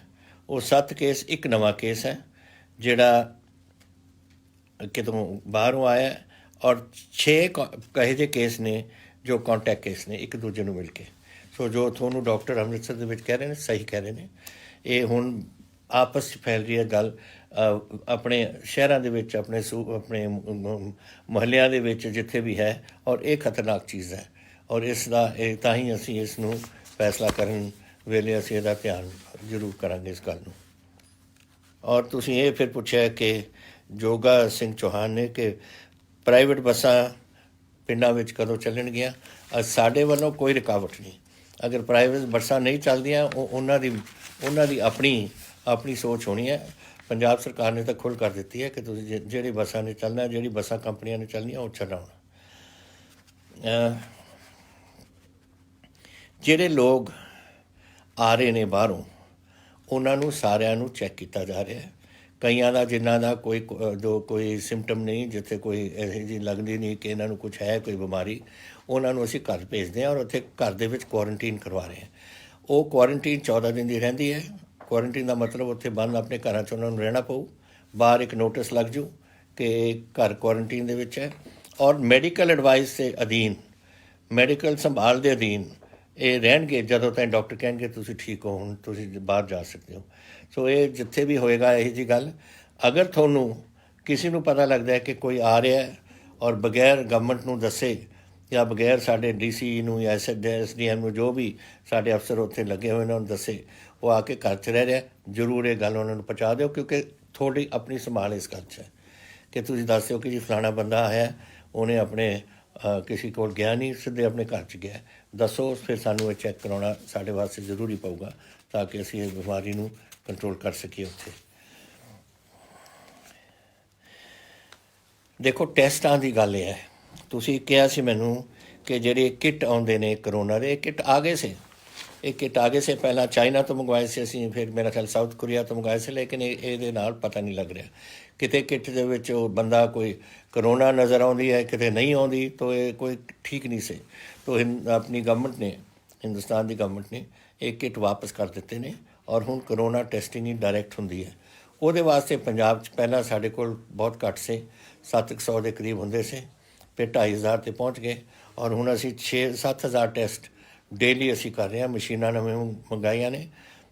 ਉਹ 7 ਕੇਸ ਇੱਕ ਨਵਾਂ ਕੇਸ ਹੈ ਜਿਹੜਾ ਕਿਤੋਂ ਬਾਹਰੋਂ ਆਇਆ, ਔਰ 6 ਕਹੇ ਜਿਹੇ ਕੇਸ ਨੇ ਜੋ ਕੰਟੈਕਟ ਕੇਸ ਨੇ ਇੱਕ ਦੂਜੇ ਨੂੰ ਮਿਲ ਕੇ। ਸੋ ਜੋ ਤੁਹਾਨੂੰ ਡਾਕਟਰ ਅੰਮ੍ਰਿਤਸਰ ਦੇ ਵਿੱਚ ਕਹਿ ਰਹੇ ਨੇ ਸਹੀ ਕਹਿ ਰਹੇ ਨੇ। ਇਹ ਹੁਣ ਆਪਸ 'ਚ ਫੈਲ ਰਹੀ ਹੈ ਗੱਲ ਆਪਣੇ ਸ਼ਹਿਰਾਂ ਦੇ ਵਿੱਚ, ਆਪਣੇ ਮੁਹੱਲਿਆਂ ਦੇ ਵਿੱਚ ਜਿੱਥੇ ਵੀ ਹੈ, ਔਰ ਇਹ ਖਤਰਨਾਕ ਚੀਜ਼ ਹੈ। ਔਰ ਇਸ ਦਾ ਇਹ ਤਾਂ ਹੀ ਅਸੀਂ ਇਸ ਨੂੰ ਫੈਸਲਾ ਕਰਨ ਵੇਲੇ ਅਸੀਂ ਇਹਦਾ ਧਿਆਨ ਜ਼ਰੂਰ ਕਰਾਂਗੇ ਇਸ ਗੱਲ ਨੂੰ। ਔਰ ਤੁਸੀਂ ਇਹ ਫਿਰ ਪੁੱਛਿਆ ਕਿ ਜੋਗਾ ਸਿੰਘ ਚੌਹਾਨ ਨੇ ਕਿ ਪ੍ਰਾਈਵੇਟ ਬੱਸਾਂ ਪਿੰਡਾਂ ਵਿੱਚ ਕਦੋਂ ਚੱਲਣਗੀਆਂ। ਸਾਡੇ ਵੱਲੋਂ ਕੋਈ ਰੁਕਾਵਟ ਨਹੀਂ। ਅਗਰ ਪ੍ਰਾਈਵੇਟ ਬੱਸਾਂ ਨਹੀਂ ਚੱਲਦੀਆਂ ਉਹ ਉਹਨਾਂ ਦੀ ਆਪਣੀ ਸੋਚ ਹੋਣੀ ਹੈ। ਪੰਜਾਬ ਸਰਕਾਰ ਨੇ ਤਾਂ ਖੁੱਲ੍ਹ ਕਰ ਦਿੱਤੀ ਹੈ ਕਿ ਤੁਸੀਂ ਜਿਹੜੀ ਬੱਸਾਂ ਨੇ ਚੱਲਣਾ, ਜਿਹੜੀ ਬੱਸਾਂ ਕੰਪਨੀਆਂ ਨੇ ਚੱਲਣੀਆਂ ਉਹ ਚਲਾਉਣ। ਜਿਹੜੇ ਲੋਕ ਆ ਰਹੇ ਨੇ ਬਾਹਰੋਂ ਉਹਨਾਂ ਨੂੰ ਸਾਰਿਆਂ ਨੂੰ ਚੈੱਕ ਕੀਤਾ ਜਾ ਰਿਹਾ ਹੈ। ਕਈਆਂ ਦਾ ਜਿਨ੍ਹਾਂ ਦਾ ਕੋਈ ਸਿੰਪਟਮ ਨਹੀਂ, ਜਿੱਥੇ ਕੋਈ ਇਹੋ ਜਿਹੀ ਲੱਗਦੀ ਨਹੀਂ ਕਿ ਇਹਨਾਂ ਨੂੰ ਕੁਛ ਹੈ ਕੋਈ ਬਿਮਾਰੀ, ਉਹਨਾਂ ਨੂੰ ਅਸੀਂ ਘਰ ਭੇਜਦੇ ਹਾਂ ਔਰ ਉੱਥੇ ਘਰ ਦੇ ਵਿੱਚ ਕੁਆਰੰਟੀਨ ਕਰਵਾ ਰਹੇ ਹਾਂ। ਉਹ ਕੁਆਰੰਟੀਨ 14 ਦਿਨ ਦੀ ਰਹਿੰਦੀ ਹੈ। ਕੁਆਰੰਟੀਨ ਦਾ ਮਤਲਬ ਉੱਥੇ ਬੰਦ ਆਪਣੇ ਘਰਾਂ 'ਚ ਉਹਨਾਂ ਨੂੰ ਰਹਿਣਾ ਪਊ। ਬਾਹਰ ਇੱਕ ਨੋਟਿਸ ਲੱਗ ਜੂ ਕਿ ਘਰ ਕੁਆਰੰਟੀਨ ਦੇ ਵਿੱਚ ਹੈ ਔਰ ਮੈਡੀਕਲ ਐਡਵਾਈਸ ਦੇ ਅਧੀਨ, ਮੈਡੀਕਲ ਸੰਭਾਲ ਦੇ ਅਧੀਨ ਇਹ ਰਹਿਣਗੇ ਜਦੋਂ ਤਾਈਂ ਡਾਕਟਰ ਕਹਿਣਗੇ ਤੁਸੀਂ ਠੀਕ ਹੋ, ਹੁਣ ਤੁਸੀਂ ਬਾਹਰ ਜਾ ਸਕਦੇ ਹੋ। ਸੋ ਇਹ ਜਿੱਥੇ ਵੀ ਹੋਏਗਾ ਇਹੋ ਜਿਹੀ ਗੱਲ, ਅਗਰ ਤੁਹਾਨੂੰ ਕਿਸੇ ਨੂੰ ਪਤਾ ਲੱਗਦਾ ਹੈ ਕਿ ਕੋਈ ਆ ਰਿਹਾ ਔਰ ਬਗੈਰ ਗਵਰਨਮੈਂਟ ਨੂੰ ਦੱਸੇ ਜਾਂ ਬਗੈਰ ਸਾਡੇ DC ਨੂੰ ਜਾਂ SDM ਨੂੰ, ਜੋ ਵੀ ਸਾਡੇ ਅਫਸਰ ਉੱਥੇ ਲੱਗੇ ਹੋਏ ਨੇ ਉਹਨੂੰ ਦੱਸੇ, ਉਹ ਆ ਕੇ ਘਰ 'ਚ ਰਹਿ ਰਿਹਾ, ਜ਼ਰੂਰ ਇਹ ਗੱਲ ਉਹਨਾਂ ਨੂੰ ਪਹੁੰਚਾ ਦਿਓ। ਕਿਉਂਕਿ ਤੁਹਾਡੀ ਆਪਣੀ ਸੰਭਾਲ ਇਸ ਗੱਲ 'ਚ ਹੈ ਕਿ ਤੁਸੀਂ ਦੱਸ ਦਿਓ ਕਿ ਜੀ ਫਲਾਣਾ ਬੰਦਾ ਆਇਆ, ਉਹਨੇ ਆਪਣੇ ਕਿਸੇ ਕੋਲ ਗਿਆ ਨਹੀਂ, ਸਿੱਧੇ ਆਪਣੇ ਘਰ 'ਚ ਗਿਆ, ਦੱਸੋ। ਫਿਰ ਸਾਨੂੰ ਇਹ ਚੈੱਕ ਕਰਾਉਣਾ ਸਾਡੇ ਵਾਸਤੇ ਜ਼ਰੂਰੀ ਪਊਗਾ ਤਾਂ ਕਿ ਅਸੀਂ ਇਸ ਬਿਮਾਰੀ ਨੂੰ ਕੰਟਰੋਲ ਕਰ ਸਕੀਏ ਉੱਥੇ। ਦੇਖੋ ਟੈਸਟਾਂ ਦੀ ਗੱਲ ਇਹ ਹੈ, ਤੁਸੀਂ ਕਿਹਾ ਸੀ ਮੈਨੂੰ ਕਿ ਜਿਹੜੇ ਕਿੱਟ ਆਉਂਦੇ ਨੇ ਕਰੋਨਾ ਦੇ, ਇਹ ਕਿੱਟ ਆ ਗਏ ਸੀ ਪਹਿਲਾਂ ਚਾਈਨਾ ਤੋਂ ਮੰਗਵਾਏ ਸੀ ਅਸੀਂ, ਫਿਰ ਮੇਰਾ ਖਿਆਲ ਸਾਊਥ ਕੋਰੀਆ ਤੋਂ ਮੰਗਵਾਏ ਸੀ। ਲੇਕਿਨ ਇਹਦੇ ਨਾਲ ਪਤਾ ਨਹੀਂ ਲੱਗ ਰਿਹਾ, ਕਿਤੇ ਕਿੱਟ ਦੇ ਵਿੱਚ ਉਹ ਬੰਦਾ ਕੋਈ ਕਰੋਨਾ ਨਜ਼ਰ ਆਉਂਦੀ ਹੈ, ਕਿਤੇ ਨਹੀਂ ਆਉਂਦੀ, ਤਾਂ ਇਹ ਕੋਈ ਠੀਕ ਨਹੀਂ ਸੀ। ਤਾਂ ਆਪਣੀ ਗਵਰਨਮੈਂਟ ਨੇ, ਹਿੰਦੁਸਤਾਨ ਦੀ ਗਵਰਨਮੈਂਟ ਨੇ ਇਹ ਕਿੱਟ ਵਾਪਸ ਕਰ ਦਿੱਤੇ ਨੇ ਔਰ ਹੁਣ ਕਰੋਨਾ ਟੈਸਟਿੰਗ ਹੀ ਡਾਇਰੈਕਟ ਹੁੰਦੀ ਹੈ। ਉਹਦੇ ਵਾਸਤੇ ਪੰਜਾਬ 'ਚ ਪਹਿਲਾਂ ਸਾਡੇ ਕੋਲ ਬਹੁਤ ਘੱਟ ਸੀ, 700 ਦੇ ਕਰੀਬ ਹੁੰਦੇ ਸੀ, ਫਿਰ 2500 'ਤੇ ਪਹੁੰਚ ਗਏ ਔਰ ਹੁਣ ਅਸੀਂ 6-7 ਟੈਸਟ ਡੇਲੀ ਅਸੀਂ ਕਰ ਰਹੇ ਹਾਂ। ਮਸ਼ੀਨਾਂ ਨਵੇਂ ਮੰਗਾਈਆਂ ਨੇ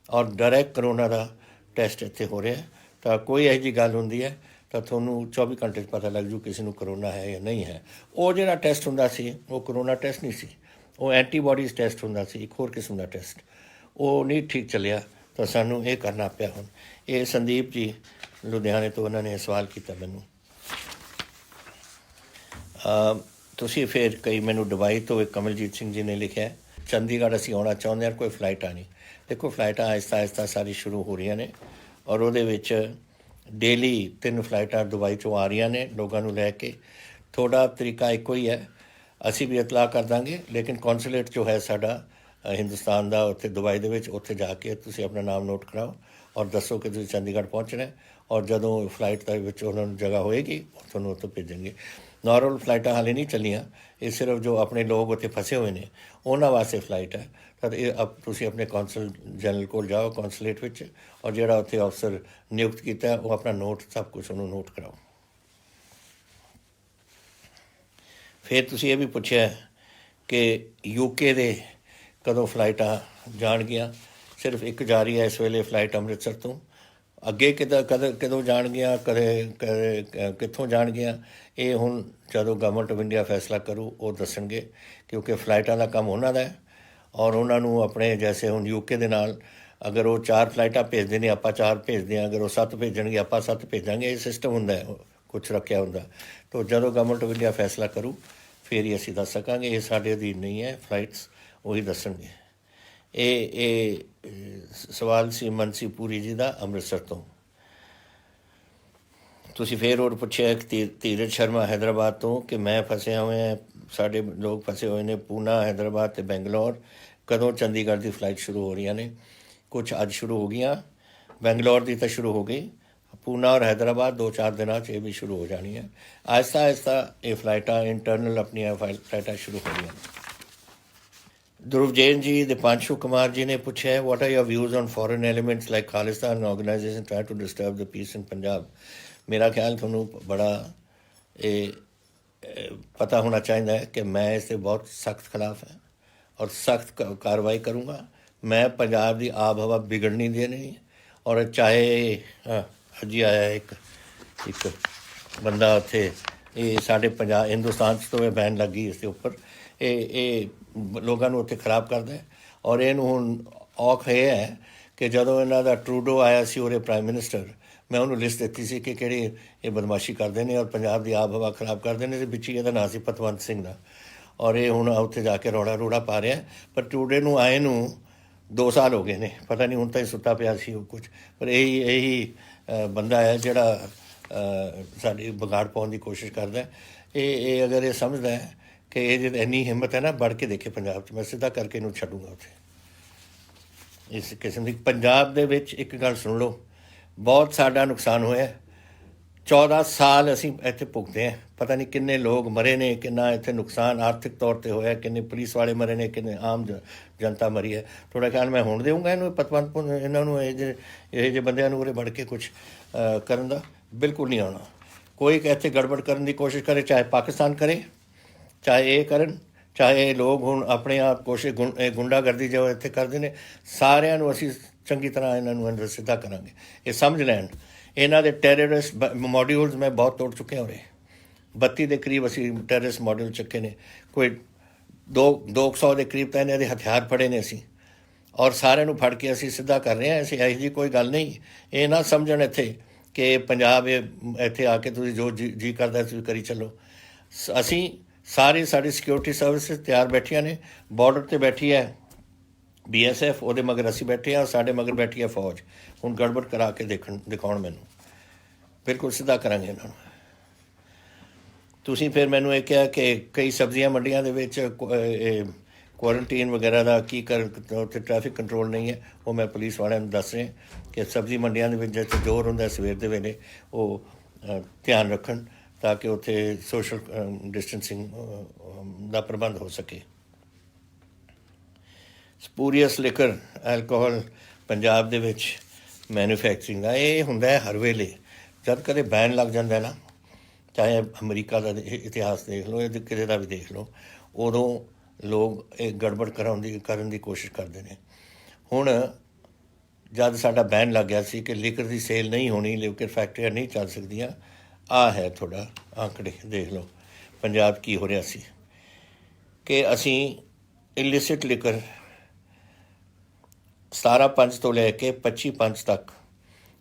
ਔਰ ਡਾਇਰੈਕਟ ਕਰੋਨਾ ਦਾ ਟੈਸਟ ਇੱਥੇ ਹੋ ਰਿਹਾ। ਤਾਂ ਕੋਈ ਇਹੋ ਜਿਹੀ ਗੱਲ ਹੁੰਦੀ ਹੈ ਤਾਂ ਤੁਹਾਨੂੰ 24 ਘੰਟੇ 'ਚ ਪਤਾ ਲੱਗ ਜੂ ਕਿਸੇ ਨੂੰ ਕਰੋਨਾ ਹੈ ਜਾਂ ਨਹੀਂ ਹੈ। ਉਹ ਜਿਹੜਾ ਟੈਸਟ ਹੁੰਦਾ ਸੀ ਉਹ ਕਰੋਨਾ ਟੈਸਟ ਨਹੀਂ ਸੀ, ਉਹ ਐਂਟੀਬਾਡੀਜ਼ ਟੈਸਟ ਹੁੰਦਾ ਸੀ, ਇੱਕ ਹੋਰ ਕਿਸਮ ਦਾ ਟੈਸਟ। ਉਹ ਨਹੀਂ ਠੀਕ ਚੱਲਿਆ ਤਾਂ ਸਾਨੂੰ ਇਹ ਕਰਨਾ ਪਿਆ। ਹੁਣ ਇਹ ਸੰਦੀਪ ਜੀ ਲੁਧਿਆਣੇ ਤੋਂ ਉਹਨਾਂ ਨੇ ਸਵਾਲ ਕੀਤਾ ਮੈਨੂੰ। ਤੁਸੀਂ ਫਿਰ ਕਈ ਮੈਨੂੰ ਦੁਬਈ ਤੋਂ ਇੱਕ ਕਮਲਜੀਤ ਸਿੰਘ ਜੀ ਨੇ ਲਿਖਿਆ ਚੰਡੀਗੜ੍ਹ ਅਸੀਂ ਆਉਣਾ ਚਾਹੁੰਦੇ ਹਾਂ, ਕੋਈ ਫਲਾਈਟਾਂ ਨਹੀਂ। ਦੇਖੋ ਫਲਾਈਟਾਂ ਆਹਿਸਤਾ ਸਾਰੀ ਸ਼ੁਰੂ ਹੋ ਰਹੀਆਂ ਨੇ ਔਰ ਉਹਦੇ ਵਿੱਚ ਡੇਲੀ 3 ਫਲਾਈਟਾਂ ਦੁਬਈ 'ਚੋਂ ਆ ਰਹੀਆਂ ਨੇ ਲੋਕਾਂ ਨੂੰ ਲੈ ਕੇ। ਤੁਹਾਡਾ ਤਰੀਕਾ ਇੱਕੋ ਹੀ ਹੈ, ਅਸੀਂ ਵੀ ਇਤਲਾਹ ਕਰ ਦਾਂਗੇ, ਲੇਕਿਨ ਕੌਂਸੂਲੇਟ ਜੋ ਹੈ ਸਾਡਾ ਹਿੰਦੁਸਤਾਨ ਦਾ ਉੱਥੇ ਦੁਬਈ ਦੇ ਵਿੱਚ, ਉੱਥੇ ਜਾ ਕੇ ਤੁਸੀਂ ਆਪਣਾ ਨਾਮ ਨੋਟ ਕਰਾਓ ਔਰ ਦੱਸੋ ਕਿ ਤੁਸੀਂ ਚੰਡੀਗੜ੍ਹ ਪਹੁੰਚਣਾ ਔਰ ਜਦੋਂ ਫਲਾਈਟ ਦੇ ਵਿੱਚ ਉਹਨਾਂ ਨੂੰ ਜਗ੍ਹਾ ਹੋਏਗੀ ਉਹ ਤੁਹਾਨੂੰ ਉੱਥੇ ਭੇਜਣਗੇ। ਨਾਰਮਲ ਫਲਾਈਟਾਂ ਹਾਲੇ ਨਹੀਂ ਚੱਲੀਆਂ, ਇਹ ਸਿਰਫ ਜੋ ਆਪਣੇ ਲੋਕ ਉੱਥੇ ਫਸੇ ਹੋਏ ਨੇ ਉਹਨਾਂ ਵਾਸਤੇ ਫਲਾਈਟ ਹੈ। ਤਾਂ ਇਹ ਤੁਸੀਂ ਆਪਣੇ ਕੌਂਸਲ ਜਨਰਲ ਕੋਲ ਜਾਓ ਕੌਂਸੂਲੇਟ ਵਿੱਚ ਔਰ ਜਿਹੜਾ ਉੱਥੇ ਅਫਸਰ ਨਿਯੁਕਤ ਕੀਤਾ ਉਹ ਆਪਣਾ ਨੋਟ ਸਭ ਕੁਛ ਉਹਨੂੰ ਨੋਟ ਕਰਾਓ। ਫਿਰ ਤੁਸੀਂ ਇਹ ਵੀ ਪੁੱਛਿਆ ਕਿ UK ਦੇ ਕਦੋਂ ਫਲਾਈਟਾਂ ਜਾਣਗੀਆਂ। ਸਿਰਫ ਇੱਕ ਜਾ ਰਹੀ ਹੈ ਇਸ ਵੇਲੇ ਫਲਾਈਟ ਅੰਮ੍ਰਿਤਸਰ ਤੋਂ, ਅੱਗੇ ਕਦੋਂ ਜਾਣਗੀਆਂ, ਕਿੱਥੋਂ ਜਾਣਗੀਆਂ, ਇਹ ਹੁਣ ਜਦੋਂ ਗਵਰਨਮੈਂਟ ਆਫ ਇੰਡੀਆ ਫੈਸਲਾ ਕਰੂ ਉਹ ਦੱਸਣਗੇ। ਕਿਉਂਕਿ ਫਲਾਈਟਾਂ ਦਾ ਕੰਮ ਉਹਨਾਂ ਦਾ ਹੈ ਔਰ ਉਹਨਾਂ ਨੂੰ ਆਪਣੇ ਜੈਸੇ ਹੁਣ UK ਦੇ ਨਾਲ ਅਗਰ ਉਹ 4 ਫਲਾਈਟਾਂ ਭੇਜਦੇ ਨੇ ਆਪਾਂ 4 ਭੇਜਦੇ ਹਾਂ, ਅਗਰ ਉਹ 7 ਭੇਜਣਗੇ ਆਪਾਂ 7 ਭੇਜਾਂਗੇ। ਇਹ ਸਿਸਟਮ ਹੁੰਦਾ ਹੈ, ਕੁਛ ਰੱਖਿਆ ਹੁੰਦਾ। ਤਾਂ ਜਦੋਂ ਗਵਰਨਮੈਂਟ ਆਫ ਇੰਡੀਆ ਫੈਸਲਾ ਕਰੂ ਫਿਰ ਹੀ ਅਸੀਂ ਦੱਸ ਸਕਾਂਗੇ। ਇਹ ਸਾਡੇ ਅਧੀਨ ਨਹੀਂ ਹੈ, ਫਲਾਈਟਸ ਉਹੀ ਦੱਸਣਗੇ। ਇਹ ਸਵਾਲ ਸੀ ਮਨਸੀ ਪੂਰੀ ਜੀ ਦਾ ਅੰਮ੍ਰਿਤਸਰ ਤੋਂ। ਤੁਸੀਂ ਫਿਰ ਹੋਰ ਪੁੱਛਿਆ ਧੀਰਜ ਸ਼ਰਮਾ ਹੈਦਰਾਬਾਦ ਤੋਂ ਕਿ ਮੈਂ ਫਸਿਆ ਹੋਇਆ, ਸਾਡੇ ਲੋਕ ਫਸੇ ਹੋਏ ਨੇ ਪੂਨਾ, ਹੈਦਰਾਬਾਦ ਅਤੇ ਬੈਂਗਲੌਰ, ਕਦੋਂ ਚੰਡੀਗੜ੍ਹ ਦੀ ਫਲਾਈਟ ਸ਼ੁਰੂ ਹੋ ਰਹੀਆਂ ਨੇ। ਕੁਛ ਅੱਜ ਸ਼ੁਰੂ ਹੋ ਗਈਆਂ, ਬੈਂਗਲੌਰ ਦੀ ਤਾਂ ਸ਼ੁਰੂ ਹੋ ਗਈ, ਪੂਨਾ ਔਰ ਹੈਦਰਾਬਾਦ 2-4 ਦਿਨਾਂ 'ਚ ਇਹ ਵੀ ਸ਼ੁਰੂ ਹੋ ਜਾਣੀਆਂ। ਆਹਿਸਤਾ ਇਹ ਫਲਾਈਟਾਂ ਇੰਟਰਨਲ ਆਪਣੀਆਂ ਫਲਾਈਟਾਂ ਸ਼ੁਰੂ ਹੋ ਰਹੀਆਂ। ਧਰੁਵ ਜੈਨ ਜੀ, ਦੀਪਾਂਸ਼ੂ ਕੁਮਾਰ ਜੀ ਨੇ ਪੁੱਛਿਆ what are your views on foreign elements like Khalistan organisation try to disturb the peace in Punjab. ਮੇਰਾ ਖਿਆਲ ਤੁਹਾਨੂੰ ਬੜਾ ਇਹ पता होना चाहिए है कि मैं इससे बहुत सख्त खिलाफ है और सख्त कार्रवाई करूँगा। मैं पंजाब की आब हवा बिगड़ नहीं देनी। और चाहे अज ही आया एक बंदा उत्थे ये साढ़े पंजाब हिंदुस्तान तो बैन लग गई इसके उपर ये लोगों को उत्थे खराब करता है। और इनू हुण औख ये है कि जदों इन्हों का ट्रूडो आया सी उरे प्राइम मिनिस्टर मैं उन्होंने लिस्ट दी सी कि किहड़ी ये बदमाशी करते हैं और पंजाब की आब हवा खराब करते हैं। बिच ही नाम से पतवंत सिंह का और ये हुण उत्थे जाके रौड़ा रूड़ा पा रहा है। पर ट्रूडे नूं आए नूं 2 साल हो गए ने पता नहीं हुण तां सुत्ता पिया सी कुछ। पर यही बंदा है जिहड़ा साडी बिगाड़ पाउण की कोशिश करता है। ये अगर ये समझदा है कि ये इन्नी हिम्मत है ना बढ़ के देखे पंजाब मैं सीधा करके इनू छड्डूंगा उत्थे। इस किस्म की पंजाब दे विच एक गल सुन लो बहुत साडा नुकसान होया। 14 साल असीं इत्थे भुगते हैं। पता नहीं किन्ने लोग मरे ने किन्ना इत्थे नुकसान आर्थिक तौर पर होया किन्ने पुलिस वाले मरे ने किन्ने आम जनता मरी है। थोड़ा ख्याल मैं हुण देऊँगा इन्हूं पतवंत इन्हों ये बंदियां नूं उरे बढ़ के कुछ करन दा बिल्कुल नहीं आना। कोई इत्थे गड़बड़ करने की कोशिश करे चाहे पाकिस्तान करे चाहे ये करन चाहे ये लोग हुण अपने आप कोशिश गुंडागर्दी जो इत्थे करदे ने सारिਆਂ ਨੂੰ ਅਸੀਂ चंगी तरह इन्हों अंदर सीधा करांगे। ये समझ लैन इन्हों के टैररिस्ट मॉड्यूल्स मैं बहुत तोड़ चुके हो रहे 32 के करीब असी टैररिस्ट मॉड्यूल चुके ने कोई 200 के करीब तो इन्हों के हथियार फड़े ने असी और सारे फड़ के असी सीधा कर रहे हैं। ऐसी यही जी कोई गल नहीं। ये ना समझण इत्थे कि पंजाब इत्थे आके तुसीं जो जी करदा तुसीं करी चलो। असी सारी साड़ी सिक्योरिटी सर्विसेज तैयार बैठिया ने बॉर्डर पर बैठी है BSF वो मगर असी बैठे और साढ़े मगर बैठी है फौज। हुण गड़बड़ करा के दिखाउण मैनूं बिल्कुल सीधा करांगे इन्हां नूं। तुसीं फिर मैनूं ये कहा कि कई सब्जियां मंडियां दे विच क्वारंटीन वगैरह का की कर उत्थे ट्रैफिक कंट्रोल नहीं है। वो मैं पुलिस वालियां नूं दस रहे कि सब्जी मंडियां दे विच जिथे जोर हुंदा सवेर दे वेले वो ध्यान रखण ताकि उत्थे सोशल डिस्टेंसिंग का प्रबंध हो सके। स्पूरीअस लिकर एल्कोहल पंजाब दे विच मैन्युफैक्चरिंग का ये हुंदा है हर वेले जब कदे बैन लग जाता है ना चाहे अमरीका का इतिहास देख लो या किसी का भी देख लो उदों लोग एक गड़बड़ करन दी कोशिश करते हैं। हुण जब साडा बैन लग गया सी कि लिकर की सेल नहीं होनी लिकर फैक्ट्रियां नहीं चल सकदियां आ है थोड़ा आंकड़े देख लो पंजाब की हो रहा सी कि असी इलिसिट लिकर 17/5 तो लैके 25/5 तक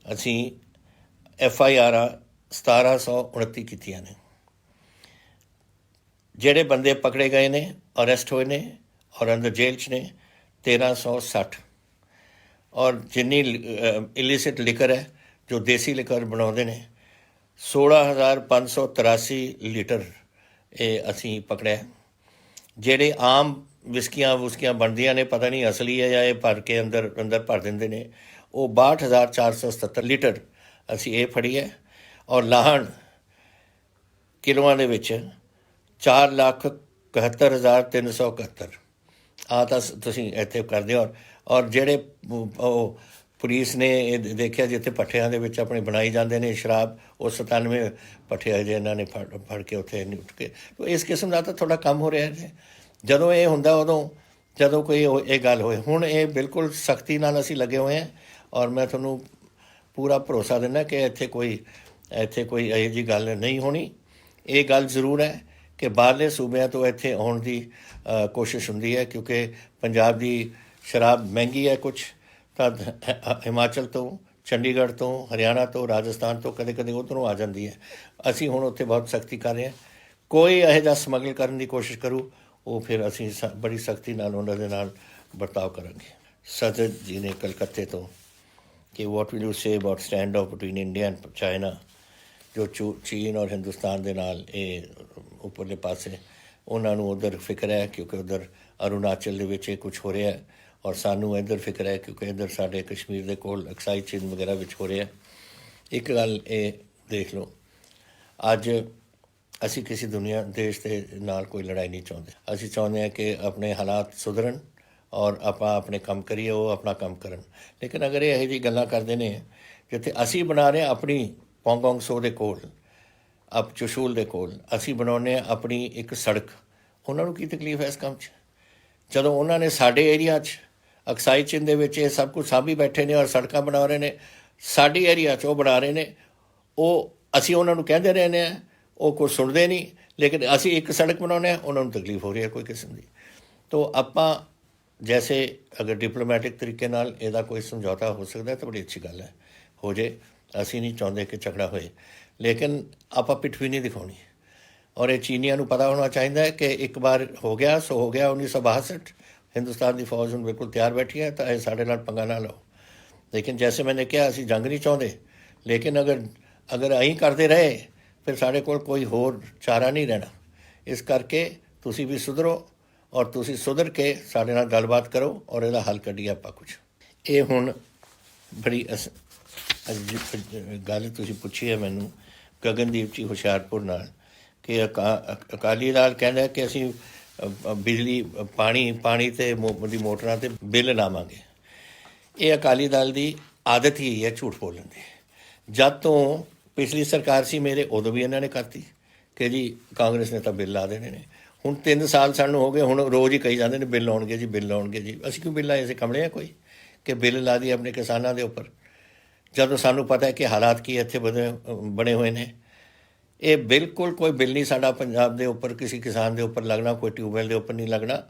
असी FIR 1729 कीतियां ने। जेड़े बंदे पकड़े गए ने अरेस्ट हुए ने और अंदर जेल च ने 1360 और जिन्नी इलिसिट लिकर है जो देसी लिकर बनाते ने 16,583 लीटर ये असी पकड़े। जेड़े आम विस्कियां वुस्कियां बनदियां ने पता नहीं असली है या ये भर के अंदर भर देंदे ने वो 62,477 लीटर असी ये फड़ी है। और लाहण किलोआं दे विच 4,71,371 आ तां तुसीं इत्थे करदे हो। और जेड़े पुलिस ने देखिया जिते भट्ठियां दे विच अपने बनाई जाते हैं शराब वो 97 भट्ठे जे इन्होंने फड़ के उत्थे उठ के तो इस किस्म का तो थोड़ा कम हो रहा है। जदों ये हुंदा उदों जदों कोई ये गल होए हुण ये बिल्कुल सख्ती नाल असीं लगे हुए हैं। और मैं तुहानूं पूरा भरोसा दिंदा कि इत्थे कोई इहो जी गल नहीं होनी। ये गल जरूर है कि बाहरले सूबे तो इत्थे आउण दी कोशिश हुंदी है क्योंकि पंजाब की शराब महंगी है कुछ तो हिमाचल तो चंडीगढ़ तो हरियाणा तो राजस्थान तो कदे कदे उधरों आ जाती है। असी हुण उत्थे बहुत सख्ती कर रहे हैं। कोई इहो जिहा स्मगल करने की कोशिश करूँ वो फिर असी बड़ी सख्ती नाल उन्हां दे नाल बर्ताव करांगे। सदर जी ने कलकत्ते तो कि what will you say about stand of between India and China जो चीन और हिंदुस्तान दे नाल उपरले पासे उन्होंने उधर फिक्र है क्योंकि उधर अरुणाचल दे विच कुछ हो रहा है और सानू इधर फिक्र है क्योंकि इधर साढ़े कश्मीर के कोल अक्साई चीन वगैरह विच हो रहा है। एक गल ये देख लो अज असी किसी दुनिया देश के नाल कोई लड़ाई नहीं चाहते। असी चाहते हैं कि अपने हालात सुधरन और आपां अपने काम करिए वो अपना काम करन। लेकिन अगर ये जी गल्लां करते हैं जिथे असी बना रहे अपनी पोंगोंग सो दे कोल ਅਪ ਚਸ਼ੂਲ ਦੇ ਕੋਲ ਅਸੀਂ ਬਣਾਉਂਦੇ ਹਾਂ ਆਪਣੀ ਇੱਕ ਸੜਕ। ਉਹਨਾਂ ਨੂੰ ਕੀ ਤਕਲੀਫ ਹੈ ਇਸ ਕੰਮ 'ਚ? ਜਦੋਂ ਉਹਨਾਂ ਨੇ ਸਾਡੇ ਏਰੀਆ 'ਚ ਅਕਸਾਈ ਚਿੰਨ ਦੇ ਵਿੱਚ ਇਹ ਸਭ ਕੁਝ ਸਾਂਭੀ ਬੈਠੇ ਨੇ ਔਰ ਸੜਕਾਂ ਬਣਾ ਰਹੇ ਨੇ, ਸਾਡੀ ਏਰੀਆ 'ਚ ਉਹ ਬਣਾ ਰਹੇ ਨੇ। ਉਹ ਅਸੀਂ ਉਹਨਾਂ ਨੂੰ ਕਹਿੰਦੇ ਰਹਿੰਦੇ ਹਾਂ, ਉਹ ਕੁਝ ਸੁਣਦੇ ਨਹੀਂ। ਲੇਕਿਨ ਅਸੀਂ ਇੱਕ ਸੜਕ ਬਣਾਉਂਦੇ ਹਾਂ, ਉਹਨਾਂ ਨੂੰ ਤਕਲੀਫ ਹੋ ਰਹੀ ਹੈ ਕੋਈ ਕਿਸਮ ਦੀ। ਤੋ ਆਪਾਂ जैसे अगर डिप्लोमैटिक तरीके नाल ਇਹਦਾ ਕੋਈ समझौता हो सकता तो बड़ी अच्छी गल है, हो जाए। ਅਸੀਂ नहीं चाहते कि झगड़ा होए, लेकिन ਆਪਾਂ पिठ भी नहीं दिखानी। और ये चीनिया ਨੂੰ पता होना चाहिए कि एक बार हो गया सो हो गया। 1962 हिंदुस्तान की फौज ਹੁਣ बिल्कुल तैयार बैठी है, तो ये साढ़े नाल पंगा ना लो। लेकिन जैसे मैंने कहा ਅਸੀਂ जंग नहीं चाहते, लेकिन अगर अं करते रहे फिर साढ़े कोल कोई होर चारा नहीं रहना। इस करके तुसी भी सुधरो और तुसी सुधर के साढ़े नाल गलबात करो और ਇਹਦਾ हल ਕੱਢੀਏ ਆਪਾਂ कुछ। ਇਹ ਹੁਣ ਬੜੀ ਗੱਲ ਤੁਸੀਂ ਪੁੱਛੀ ਹੈ ਮੈਨੂੰ ਗਗਨਦੀਪ ਜੀ ਹੁਸ਼ਿਆਰਪੁਰ ਨਾਲ ਕਿ ਅਕਾਲੀ ਦਲ ਕਹਿੰਦਾ ਕਿ ਅਸੀਂ ਬਿਜਲੀ ਪਾਣੀ ਤੇ ਦੀ ਮੋਟਰਾਂ 'ਤੇ ਬਿੱਲ ਲਾਵਾਂਗੇ। ਇਹ ਅਕਾਲੀ ਦਲ ਦੀ ਆਦਤ ਹੀ ਹੈ ਝੂਠ ਬੋਲਣ ਦੀ। ਜਦ ਤੋਂ ਪਿਛਲੀ ਸਰਕਾਰ ਸੀ ਮੇਰੇ, ਉਦੋਂ ਵੀ ਇਹਨਾਂ ਨੇ ਕਰਤੀ ਕਿ ਜੀ ਕਾਂਗਰਸ ਨੇ ਤਾਂ ਬਿੱਲ ਲਾ ਦੇਣੇ ਨੇ। ਹੁਣ 3 ਸਾਲ ਸਾਨੂੰ ਹੋ ਗਏ, ਹੁਣ ਰੋਜ਼ ਹੀ ਕਹੀ ਜਾਂਦੇ ਨੇ ਬਿੱਲ ਆਉਣਗੇ ਜੀ, ਬਿੱਲ ਆਉਣਗੇ ਜੀ। ਅਸੀਂ ਕਿਉਂ ਬਿੱਲ ਆਏ? ਅਸੀਂ ਕਮਲੇ ਆ ਕੋਈ ਕਿ ਬਿੱਲ ਲਾ ਦੀਏ ਆਪਣੇ ਕਿਸਾਨਾਂ ਦੇ ਉੱਪਰ, ਜਦੋਂ ਸਾਨੂੰ ਪਤਾ ਹੈ ਕਿ ਹਾਲਾਤ ਕੀ ਇੱਥੇ ਬਣੇ ਹੋਏ ਨੇ। ਇਹ ਬਿਲਕੁਲ ਕੋਈ ਬਿੱਲ ਨਹੀਂ ਸਾਡਾ ਪੰਜਾਬ ਦੇ ਉੱਪਰ ਕਿਸੇ ਕਿਸਾਨ ਦੇ ਉੱਪਰ ਲੱਗਣਾ, ਕੋਈ ਟਿਊਬਵੈੱਲ ਦੇ ਉੱਪਰ ਨਹੀਂ ਲੱਗਣਾ।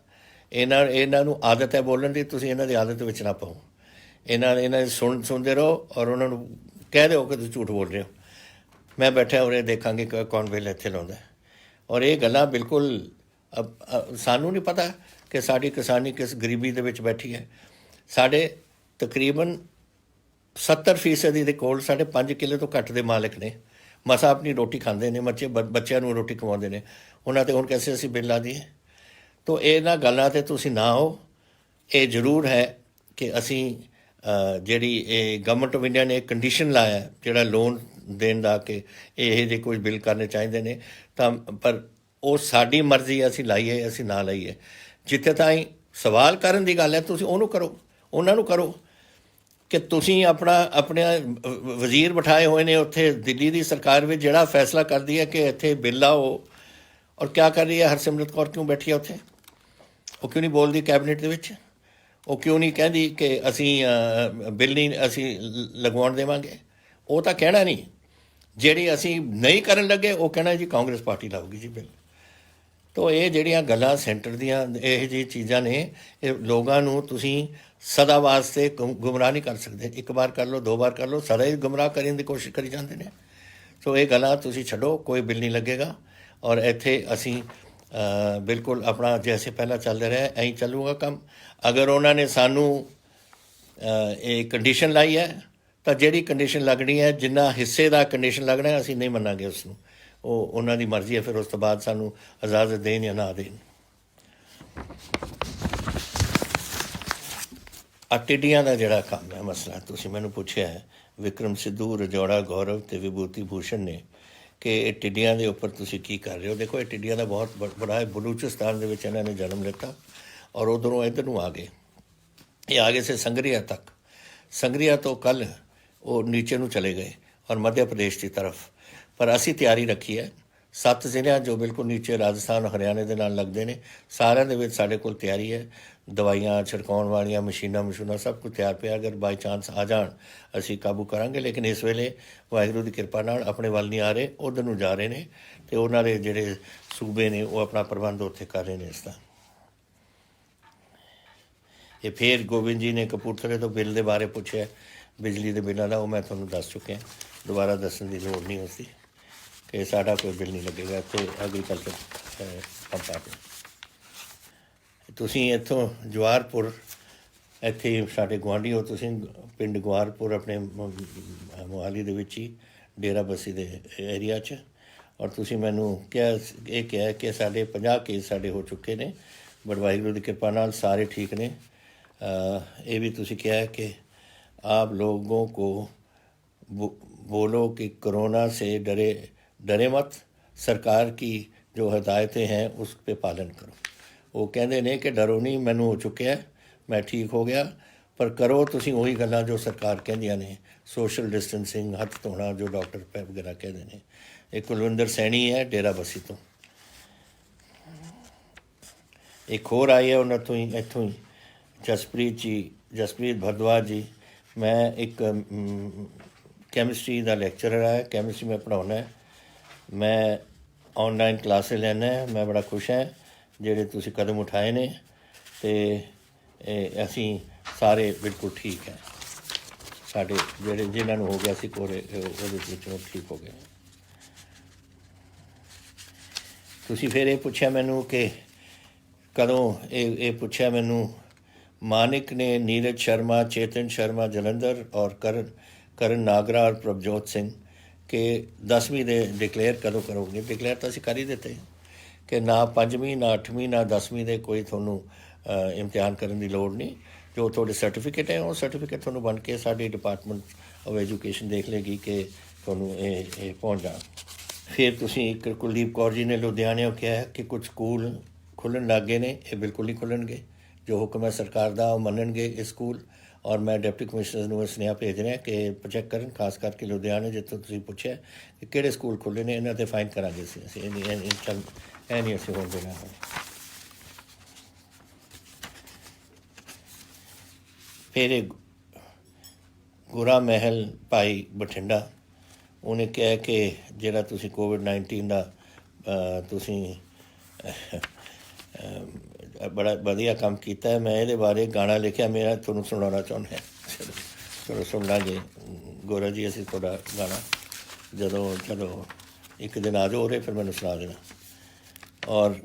ਇਹਨਾਂ ਨੂੰ ਆਦਤ ਹੈ ਬੋਲਣ ਦੀ, ਤੁਸੀਂ ਇਹਨਾਂ ਦੀ ਆਦਤ ਵਿੱਚ ਨਾ ਪਾਓ। ਇਹਨਾਂ ਸੁਣਦੇ ਰਹੋ ਔਰ ਉਹਨਾਂ ਨੂੰ ਕਹਿ ਦਿਓ ਕਿ ਤੁਸੀਂ ਝੂਠ ਬੋਲ ਰਹੇ ਹੋ। ਮੈਂ ਬੈਠਿਆ ਉਰੇ ਦੇਖਾਂਗੇ ਕੌਣ ਬਿੱਲ ਇੱਥੇ ਲਾਉਂਦਾ। ਔਰ ਇਹ ਗੱਲਾਂ ਬਿਲਕੁਲ ਸਾਨੂੰ ਨਹੀਂ ਪਤਾ ਕਿ ਸਾਡੀ ਕਿਸਾਨੀ ਕਿਸ ਗਰੀਬੀ ਦੇ ਵਿੱਚ ਬੈਠੀ ਹੈ। ਸਾਡੇ ਤਕਰੀਬਨ 70% ਦੇ ਕੋਲ ਸਾਡੇ 5 ਕਿੱਲੇ ਤੋਂ ਘੱਟ ਦੇ ਮਾਲਕ ਨੇ, ਮਸਾਂ ਆਪਣੀ ਰੋਟੀ ਖਾਂਦੇ ਨੇ, ਬੱਚਿਆਂ ਨੂੰ ਰੋਟੀ ਖਵਾਉਂਦੇ ਨੇ। ਉਹਨਾਂ 'ਤੇ ਹੁਣ ਕੈਸੇ ਅਸੀਂ ਬਿੱਲ ਲਾ ਦਈਏ? ਤੋ ਇਹਨਾਂ ਗੱਲਾਂ 'ਤੇ ਤੁਸੀਂ ਨਾ ਹੋ। ਇਹ ਜ਼ਰੂਰ ਹੈ ਕਿ ਅਸੀਂ ਜਿਹੜੀ ਇਹ ਗਵਰਨਮੈਂਟ ਆਫ ਇੰਡੀਆ ਨੇ ਕੰਡੀਸ਼ਨ ਲਾਇਆ ਜਿਹੜਾ ਲੋਨ ਦੇਣ ਦਾ ਕਿ ਇਹ ਜਿਹੇ ਕੁਝ ਬਿੱਲ ਕਰਨੇ ਚਾਹੀਦੇ ਨੇ, ਤਾਂ ਪਰ ਉਹ ਸਾਡੀ ਮਰਜ਼ੀ, ਅਸੀਂ ਲਾਈਏ ਅਸੀਂ ਨਾ ਲਾਈਏ। ਜਿੱਥੇ ਤਾਈਂ ਸਵਾਲ ਕਰਨ ਦੀ ਗੱਲ ਹੈ ਤੁਸੀਂ ਉਹਨੂੰ ਕਰੋ, ਉਹਨਾਂ ਨੂੰ ਕਰੋ ਕਿ ਤੁਸੀਂ ਆਪਣੇ ਵਜ਼ੀਰ ਬਿਠਾਏ ਹੋਏ ਨੇ ਉੱਥੇ ਦਿੱਲੀ ਦੀ ਸਰਕਾਰ ਵਿੱਚ, ਜਿਹੜਾ ਫੈਸਲਾ ਕਰਦੀ ਹੈ ਕਿ ਇੱਥੇ ਬਿੱਲ ਲਾਓ। ਔਰ ਕਿਆ ਕਰ ਰਹੀ ਹੈ ਹਰਸਿਮਰਤ ਕੌਰ? ਕਿਉਂ ਬੈਠੀ ਹੈ ਉੱਥੇ? ਉਹ ਕਿਉਂ ਨਹੀਂ ਬੋਲਦੀ ਕੈਬਨਿਟ ਦੇ ਵਿੱਚ? ਉਹ ਕਿਉਂ ਨਹੀਂ ਕਹਿੰਦੀ ਕਿ ਅਸੀਂ ਬਿੱਲ ਨਹੀਂ ਅਸੀਂ ਲਗਵਾਉਣ ਦੇਵਾਂਗੇ? ਉਹ ਤਾਂ ਕਹਿਣਾ ਨਹੀਂ। ਜਿਹੜੀ ਅਸੀਂ ਨਹੀਂ ਕਰਨ ਲੱਗੇ ਉਹ ਕਹਿਣਾ ਜੀ ਕਾਂਗਰਸ ਪਾਰਟੀ ਲਾਊਗੀ ਜੀ ਬਿੱਲ। ਤੋ ਇਹ ਜਿਹੜੀਆਂ ਗੱਲਾਂ ਸੈਂਟਰ ਦੀਆਂ ਇਹ ਜਿਹੀ ਚੀਜ਼ਾਂ ਨੇ, ਇਹ ਲੋਕਾਂ ਨੂੰ ਤੁਸੀਂ ਸਦਾ ਵਾਸਤੇ ਗੁੰਮਰਾਹ ਨਹੀਂ ਕਰ ਸਕਦੇ। ਇੱਕ ਵਾਰ ਕਰ ਲਓ, 2 ਵਾਰ ਕਰ ਲਓ, ਸਦਾ ਹੀ ਗੁੰਮਰਾਹ ਕਰਨ ਦੀ ਕੋਸ਼ਿਸ਼ ਕਰੀ ਜਾਂਦੇ ਨੇ। ਸੋ ਇਹ ਗੱਲਾਂ ਤੁਸੀਂ ਛੱਡੋ, ਕੋਈ ਬਿੱਲ ਨਹੀਂ ਲੱਗੇਗਾ। ਔਰ ਇੱਥੇ ਅਸੀਂ ਬਿਲਕੁਲ ਆਪਣਾ ਜੈਸੇ ਪਹਿਲਾਂ ਚੱਲ ਰਿਹਾ ਐਂ ਹੀ ਚੱਲੂਗਾ ਕੰਮ। ਅਗਰ ਉਹਨਾਂ ਨੇ ਸਾਨੂੰ ਇਹ ਕੰਡੀਸ਼ਨ ਲਾਈ ਹੈ ਤਾਂ ਜਿਹੜੀ ਕੰਡੀਸ਼ਨ ਲੱਗਣੀ ਹੈ, ਜਿੰਨਾ ਹਿੱਸੇ ਦਾ ਕੰਡੀਸ਼ਨ ਲੱਗਣਾ, ਅਸੀਂ ਨਹੀਂ ਮੰਨਾਂਗੇ ਉਸ ਨੂੰ। ਉਹ ਉਹਨਾਂ ਦੀ ਮਰਜ਼ੀ ਹੈ, ਫਿਰ ਉਸ ਤੋਂ ਬਾਅਦ ਸਾਨੂੰ ਇਜਾਜ਼ਤ ਦੇਣ ਜਾਂ ਨਾ ਦੇਣ। ਟਿੱਡੀਆਂ ਦਾ ਜਿਹੜਾ ਕੰਮ ਹੈ ਮਸਲਾ ਤੁਸੀਂ ਮੈਨੂੰ ਪੁੱਛਿਆ ਹੈ, ਵਿਕਰਮ ਸਿੱਧੂ, ਰਜੌੜਾ ਗੌਰਵ ਅਤੇ ਵਿਭੂਤੀ ਭੂਸ਼ਣ ਨੇ ਕਿ ਇਹ ਟਿੱਡੀਆਂ ਦੇ ਉੱਪਰ ਤੁਸੀਂ ਕੀ ਕਰ ਰਹੇ ਹੋ। ਦੇਖੋ ਇਹ ਟਿੱਡੀਆਂ ਦਾ ਬਹੁਤ ਬੜਾ ਹੈ। ਬਲੂਚਿਸਤਾਨ ਦੇ ਵਿੱਚ ਇਹਨਾਂ ਨੇ ਜਨਮ ਲਿੱਤਾ ਔਰ ਉੱਧਰੋਂ ਇੱਧਰ ਨੂੰ ਆ ਗਏ। ਇਹ ਆ ਗਏ ਸੀ ਸੰਗਰੀਆ ਤੱਕ। ਸੰਗਰੀਆ ਤੋਂ ਕੱਲ੍ਹ ਉਹ ਨੀਚੇ ਨੂੰ ਚਲੇ ਗਏ ਔਰ ਮੱਧ ਪ੍ਰਦੇਸ਼ ਦੀ ਤਰਫ। ਪਰ ਅਸੀਂ ਤਿਆਰੀ ਰੱਖੀ ਹੈ 7 ਜ਼ਿਲ੍ਹਿਆਂ ਜੋ ਬਿਲਕੁਲ ਨੀਚੇ ਰਾਜਸਥਾਨ ਹਰਿਆਣੇ ਦੇ ਨਾਲ ਲੱਗਦੇ ਨੇ, ਸਾਰਿਆਂ ਦੇ ਵਿੱਚ ਸਾਡੇ ਕੋਲ ਤਿਆਰੀ ਹੈ। ਦਵਾਈਆਂ ਛਿੜਕਾਉਣ ਵਾਲੀਆਂ ਮਸ਼ੀਨਾਂ ਸਭ ਕੁਝ ਤਿਆਰ ਪਿਆ। ਅਗਰ ਬਾਈ ਚਾਂਸ ਆ ਜਾਣ ਅਸੀਂ ਕਾਬੂ ਕਰਾਂਗੇ। ਲੇਕਿਨ ਇਸ ਵੇਲੇ ਵਾਹਿਗੁਰੂ ਦੀ ਕਿਰਪਾ ਨਾਲ ਆਪਣੇ ਵੱਲ ਨਹੀਂ ਆ ਰਹੇ, ਉੱਧਰ ਨੂੰ ਜਾ ਰਹੇ ਨੇ ਅਤੇ ਉਹਨਾਂ ਦੇ ਜਿਹੜੇ ਸੂਬੇ ਨੇ ਉਹ ਆਪਣਾ ਪ੍ਰਬੰਧ ਉੱਥੇ ਕਰ ਰਹੇ ਨੇ ਇਸ ਦਾ। ਇਹ ਫਿਰ ਗੋਬਿੰਦ ਜੀ ਨੇ ਕਪੂਰਥਲੇ ਤੋਂ ਬਿੱਲ ਦੇ ਬਾਰੇ ਪੁੱਛਿਆ, ਬਿਜਲੀ ਦੇ ਬਿੱਲਾਂ ਦਾ। ਉਹ ਮੈਂ ਤੁਹਾਨੂੰ ਦੱਸ ਚੁੱਕਿਆ, ਦੁਬਾਰਾ ਦੱਸਣ ਦੀ ਲੋੜ ਨਹੀਂ ਉਸਦੀ ਕਿ ਸਾਡਾ ਕੋਈ ਬਿੱਲ ਨਹੀਂ ਲੱਗੇਗਾ ਇੱਥੇ ਐਗਰੀਕਲਚਰ ਪੰਪਾਂ 'ਤੇ। ਤੁਸੀਂ ਇੱਥੋਂ ਜਵਾਹਰਪੁਰ, ਇੱਥੇ ਸਾਡੇ ਗੁਆਂਢੀ ਹੋ ਤੁਸੀਂ, ਪਿੰਡ ਗਵਾਰਪੁਰ ਆਪਣੇ ਮੋਹਾਲੀ ਦੇ ਵਿੱਚ ਹੀ ਡੇਰਾ ਬੱਸੀ ਦੇ ਏਰੀਆ 'ਚ। ਔਰ ਤੁਸੀਂ ਮੈਨੂੰ ਕਿਹਾ ਕਿ ਸਾਡੇ 50 ਕੇਸ ਸਾਡੇ ਹੋ ਚੁੱਕੇ ਨੇ, ਬਟ ਵਾਹਿਗੁਰੂ ਦੀ ਕਿਰਪਾ ਨਾਲ ਸਾਰੇ ਠੀਕ ਨੇ। ਇਹ ਵੀ ਤੁਸੀਂ ਕਿਹਾ ਕਿ आप लोगों को बोलो कि कोरोना से डरे मत, सरकार की जो हदायतें हैं उस पर पालन करो। वो कहते ने कि डरो नहीं, मैनू हो चुकिया, मैं ठीक हो गया, पर करो तुसीं ਉਹੀ ਗੱਲਾਂ ਜੋ ਸਰਕਾਰ ਕਹਿੰਦੀਆਂ ਨੇ, सोशल डिस्टेंसिंग, हत्थ धोना जो डॉक्टर वगैरह कहते हैं, एक कुलविंदर सैनी है डेरा बसी तो, एक होर आई है उन्होंने तो ही इतों ही जसप्रीत भारद्वाज जी। मैं एक कैमिस्ट्री का लैक्चरर है, कैमिस्ट्री में पढ़ाना है, मैं ऑनलाइन क्लासे लैना है। मैं बड़ा खुश है जेडे तुसी कदम उठाए ने ते असी सारे बिल्कुल ठीक है। साढ़े जेडे जिन्होंने हो गया सी कोरे ठीक हो गए। तुसी फिर ये पूछा मैनू कि कदों ये पूछा मैनू मानिक ने नीरज शर्मा, चेतन शर्मा जलंधर और करण नागरा और प्रभजोत सिंह के 10वीं दे डिकलेयर कदों करोगे। डिकलेयर तो असी कर ही देते कि ना 5वीं ना 8वीं ना 10वीं दे कोई थोनू इम्तिहान करने की लोड़ नहीं। जो थोड़े सर्टिफिकेट है वो सर्टिफिकेट थोनू बन के साड़ी डिपार्टमेंट ऑफ एजुकेशन देख लेगी कि थोनू ये पहुँच जा। फिर तुसी एक कुलदीप कौर जी ने लुधियाने कहा है कि कुछ स्कूल खुलन लग गए ने, ये बिल्कुल नहीं खुलणगे। जो हुक्म है सरकार का मनणगे इस स्कूल। और मैं डिप्टी कमिश्नर को सुनेहा भेज रहा कि चैक करन, खास करके लुधियाने जितों तुसीं पुछया कि किहड़े स्कूल खुले ने, इन्हां ते फाइन करांगे असीं नहीं असीं होण देना। फिर गुरा महल भाई बठिंडा उन्हें कहा कि जिहड़ा तुसीं कोविड-19 का तुसीं बड़ा वधिया काम किया है। मैं ये बारे गाना लिखा, मेरा तुहानूं सुनाना चाहुंदा। चलो सुन लांगे गोरा जी, असीं तुहाडा गाना जदों चलो एक दिन आ जाओ फिर मैनूं सुना देना। और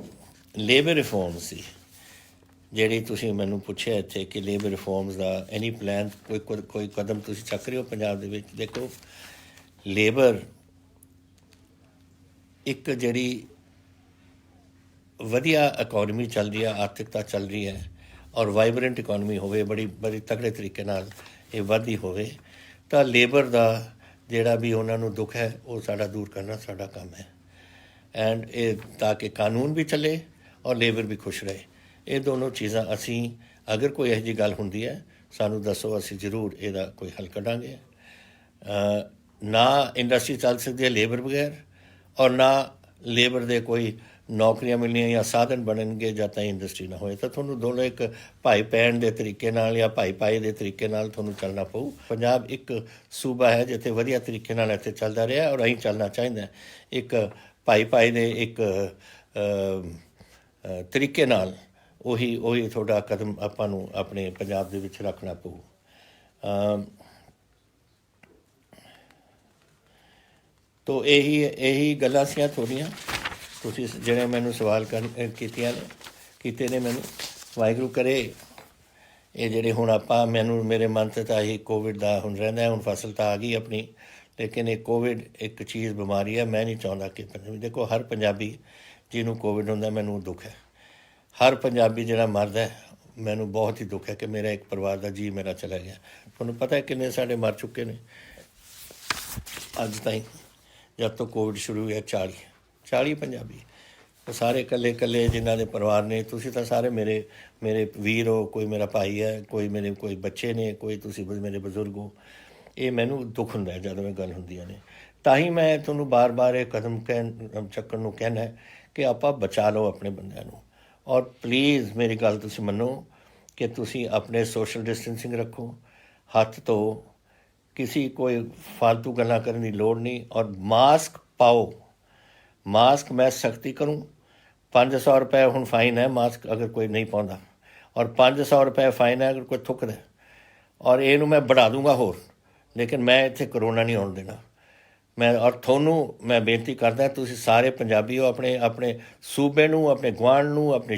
लेबर रिफॉर्म सी जिहड़ी तुसीं मैनूं पुछया इत्थे कि लेबर रिफॉर्म्स का एनी प्लान, कोई कदम तुसीं चक रहे हो पंजाब दे विच। देखो लेबर एक जिहड़ी वधिया इकोनॉमी चल रही है, आर्थिकता चल रही है और वाइबरेंट इकोनॉमी होवे, बड़ी तगड़े तरीके नाल ये वधदी होवे, तो लेबर का जिहड़ा भी उन्होंने दुख है वो साडा दूर करना साडा काम है। एंड ये ताकि कानून भी चले और लेबर भी खुश रहे। ये दोनों चीज़ां असी अगर कोई यही जी गल हुंदी है सानू दसो, असी जरूर इसदा कोई हल कढांगे। ना इंडस्ट्री चल सकती है लेबर बगैर, और ना लेबर दे कोई नौकरियां मिलनियां या साधन बननगे जब तक इंडस्ट्री ना होए। तो थोनू दोनों एक भाई भैन के तरीके नाल या भाई भाई के तरीके नाल थोनू चलना पऊ। पंजाब एक सूबा है जिथे वधिया तरीके नाल इत्थे चलदा रहा और अहीं चलना चाहिए। एक भाई भाई दे एक तरीके नाल उही थोड़ा कदम आपां नूं अपने पंजाब दे विच रखना पऊ। तो यही गल्लां सीआं थोड़ियां तुसीं जिहड़े मैनूं सवाल कीते ने। मैनूं वाहिगुरू करे ये जिहड़े हुण आपां मैनूं मेरे मन ते तां यही कोविड दा हुण रहिंदा है। हुण फसल तां आ गई अपनी, लेकिन ये कोविड एक चीज़ बीमारी है। मैं नहीं चाहुंदा कि देखो हर पंजाबी जिन्हों कोविड हुंदा मैनूं दुख है। हर पंजाबी जिहड़ा मरदा है मैनूं बहुत ही दुख है कि मेरा एक परिवार का जी मेरा चला गया। तुहानूं पता है किन्ने साडे मर चुके ने अज ताईं, जब तो कोविड शुरू हुआ 40 पंजाबी। तो सारे कल्ले कल्ले जिन्हों के परिवार ने, तुसीं तां सारे मेरे वीर हो। कोई मेरा भाई है, कोई बच्चे ने, कोई तुसीं मेरे बजुर्ग हो। ये मैनूं दुख हुंदा है जदों ये गल हुंदियां ने। तां मैं तुहानूं बार बार ये कदम चक्कण नूं कहना है कि आपां बचा लो अपने बंदिआं नूं। और प्लीज़ मेरी गल तुसीं मन्नो कि तुसीं अपने सोशल डिस्टेंसिंग रखो, हत्थ धो, किसी कोई फालतू गल्लां करने की लोड़ नहीं। और मास्क पाओ। मास्क मैं सख्ती करूँ, 500 रुपये हुण फाइन है मास्क अगर कोई नहीं पाउंदा, और 500 रुपये फाइन है अगर कोई थुकदा। और इनू मैं बढ़ा दूंगा होर, लेकिन मैं इत्थे करोना नहीं आउण देना। मैं और थोनू मैं बेनती करदा, तुसीं सारे पंजाबी हो, अपने अपने सूबे नूं, अपने गुआंढ नूं, अपने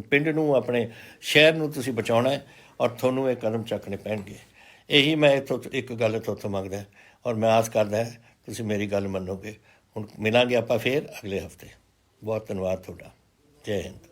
पिंड नूं, अपने शहर नूं तुसीं बचाउणा है। और थोनू ये कदम चकने पैणगे। यही मैं इत्थों एक गल तुहाथों मंगदा और मैं आस करदा है तुसीं मेरी गल मन्नोगे। हुण मिलांगे आपां फिर अगले हफ्ते। बहुत धन्यवाद तुहाडा। जय हिंद।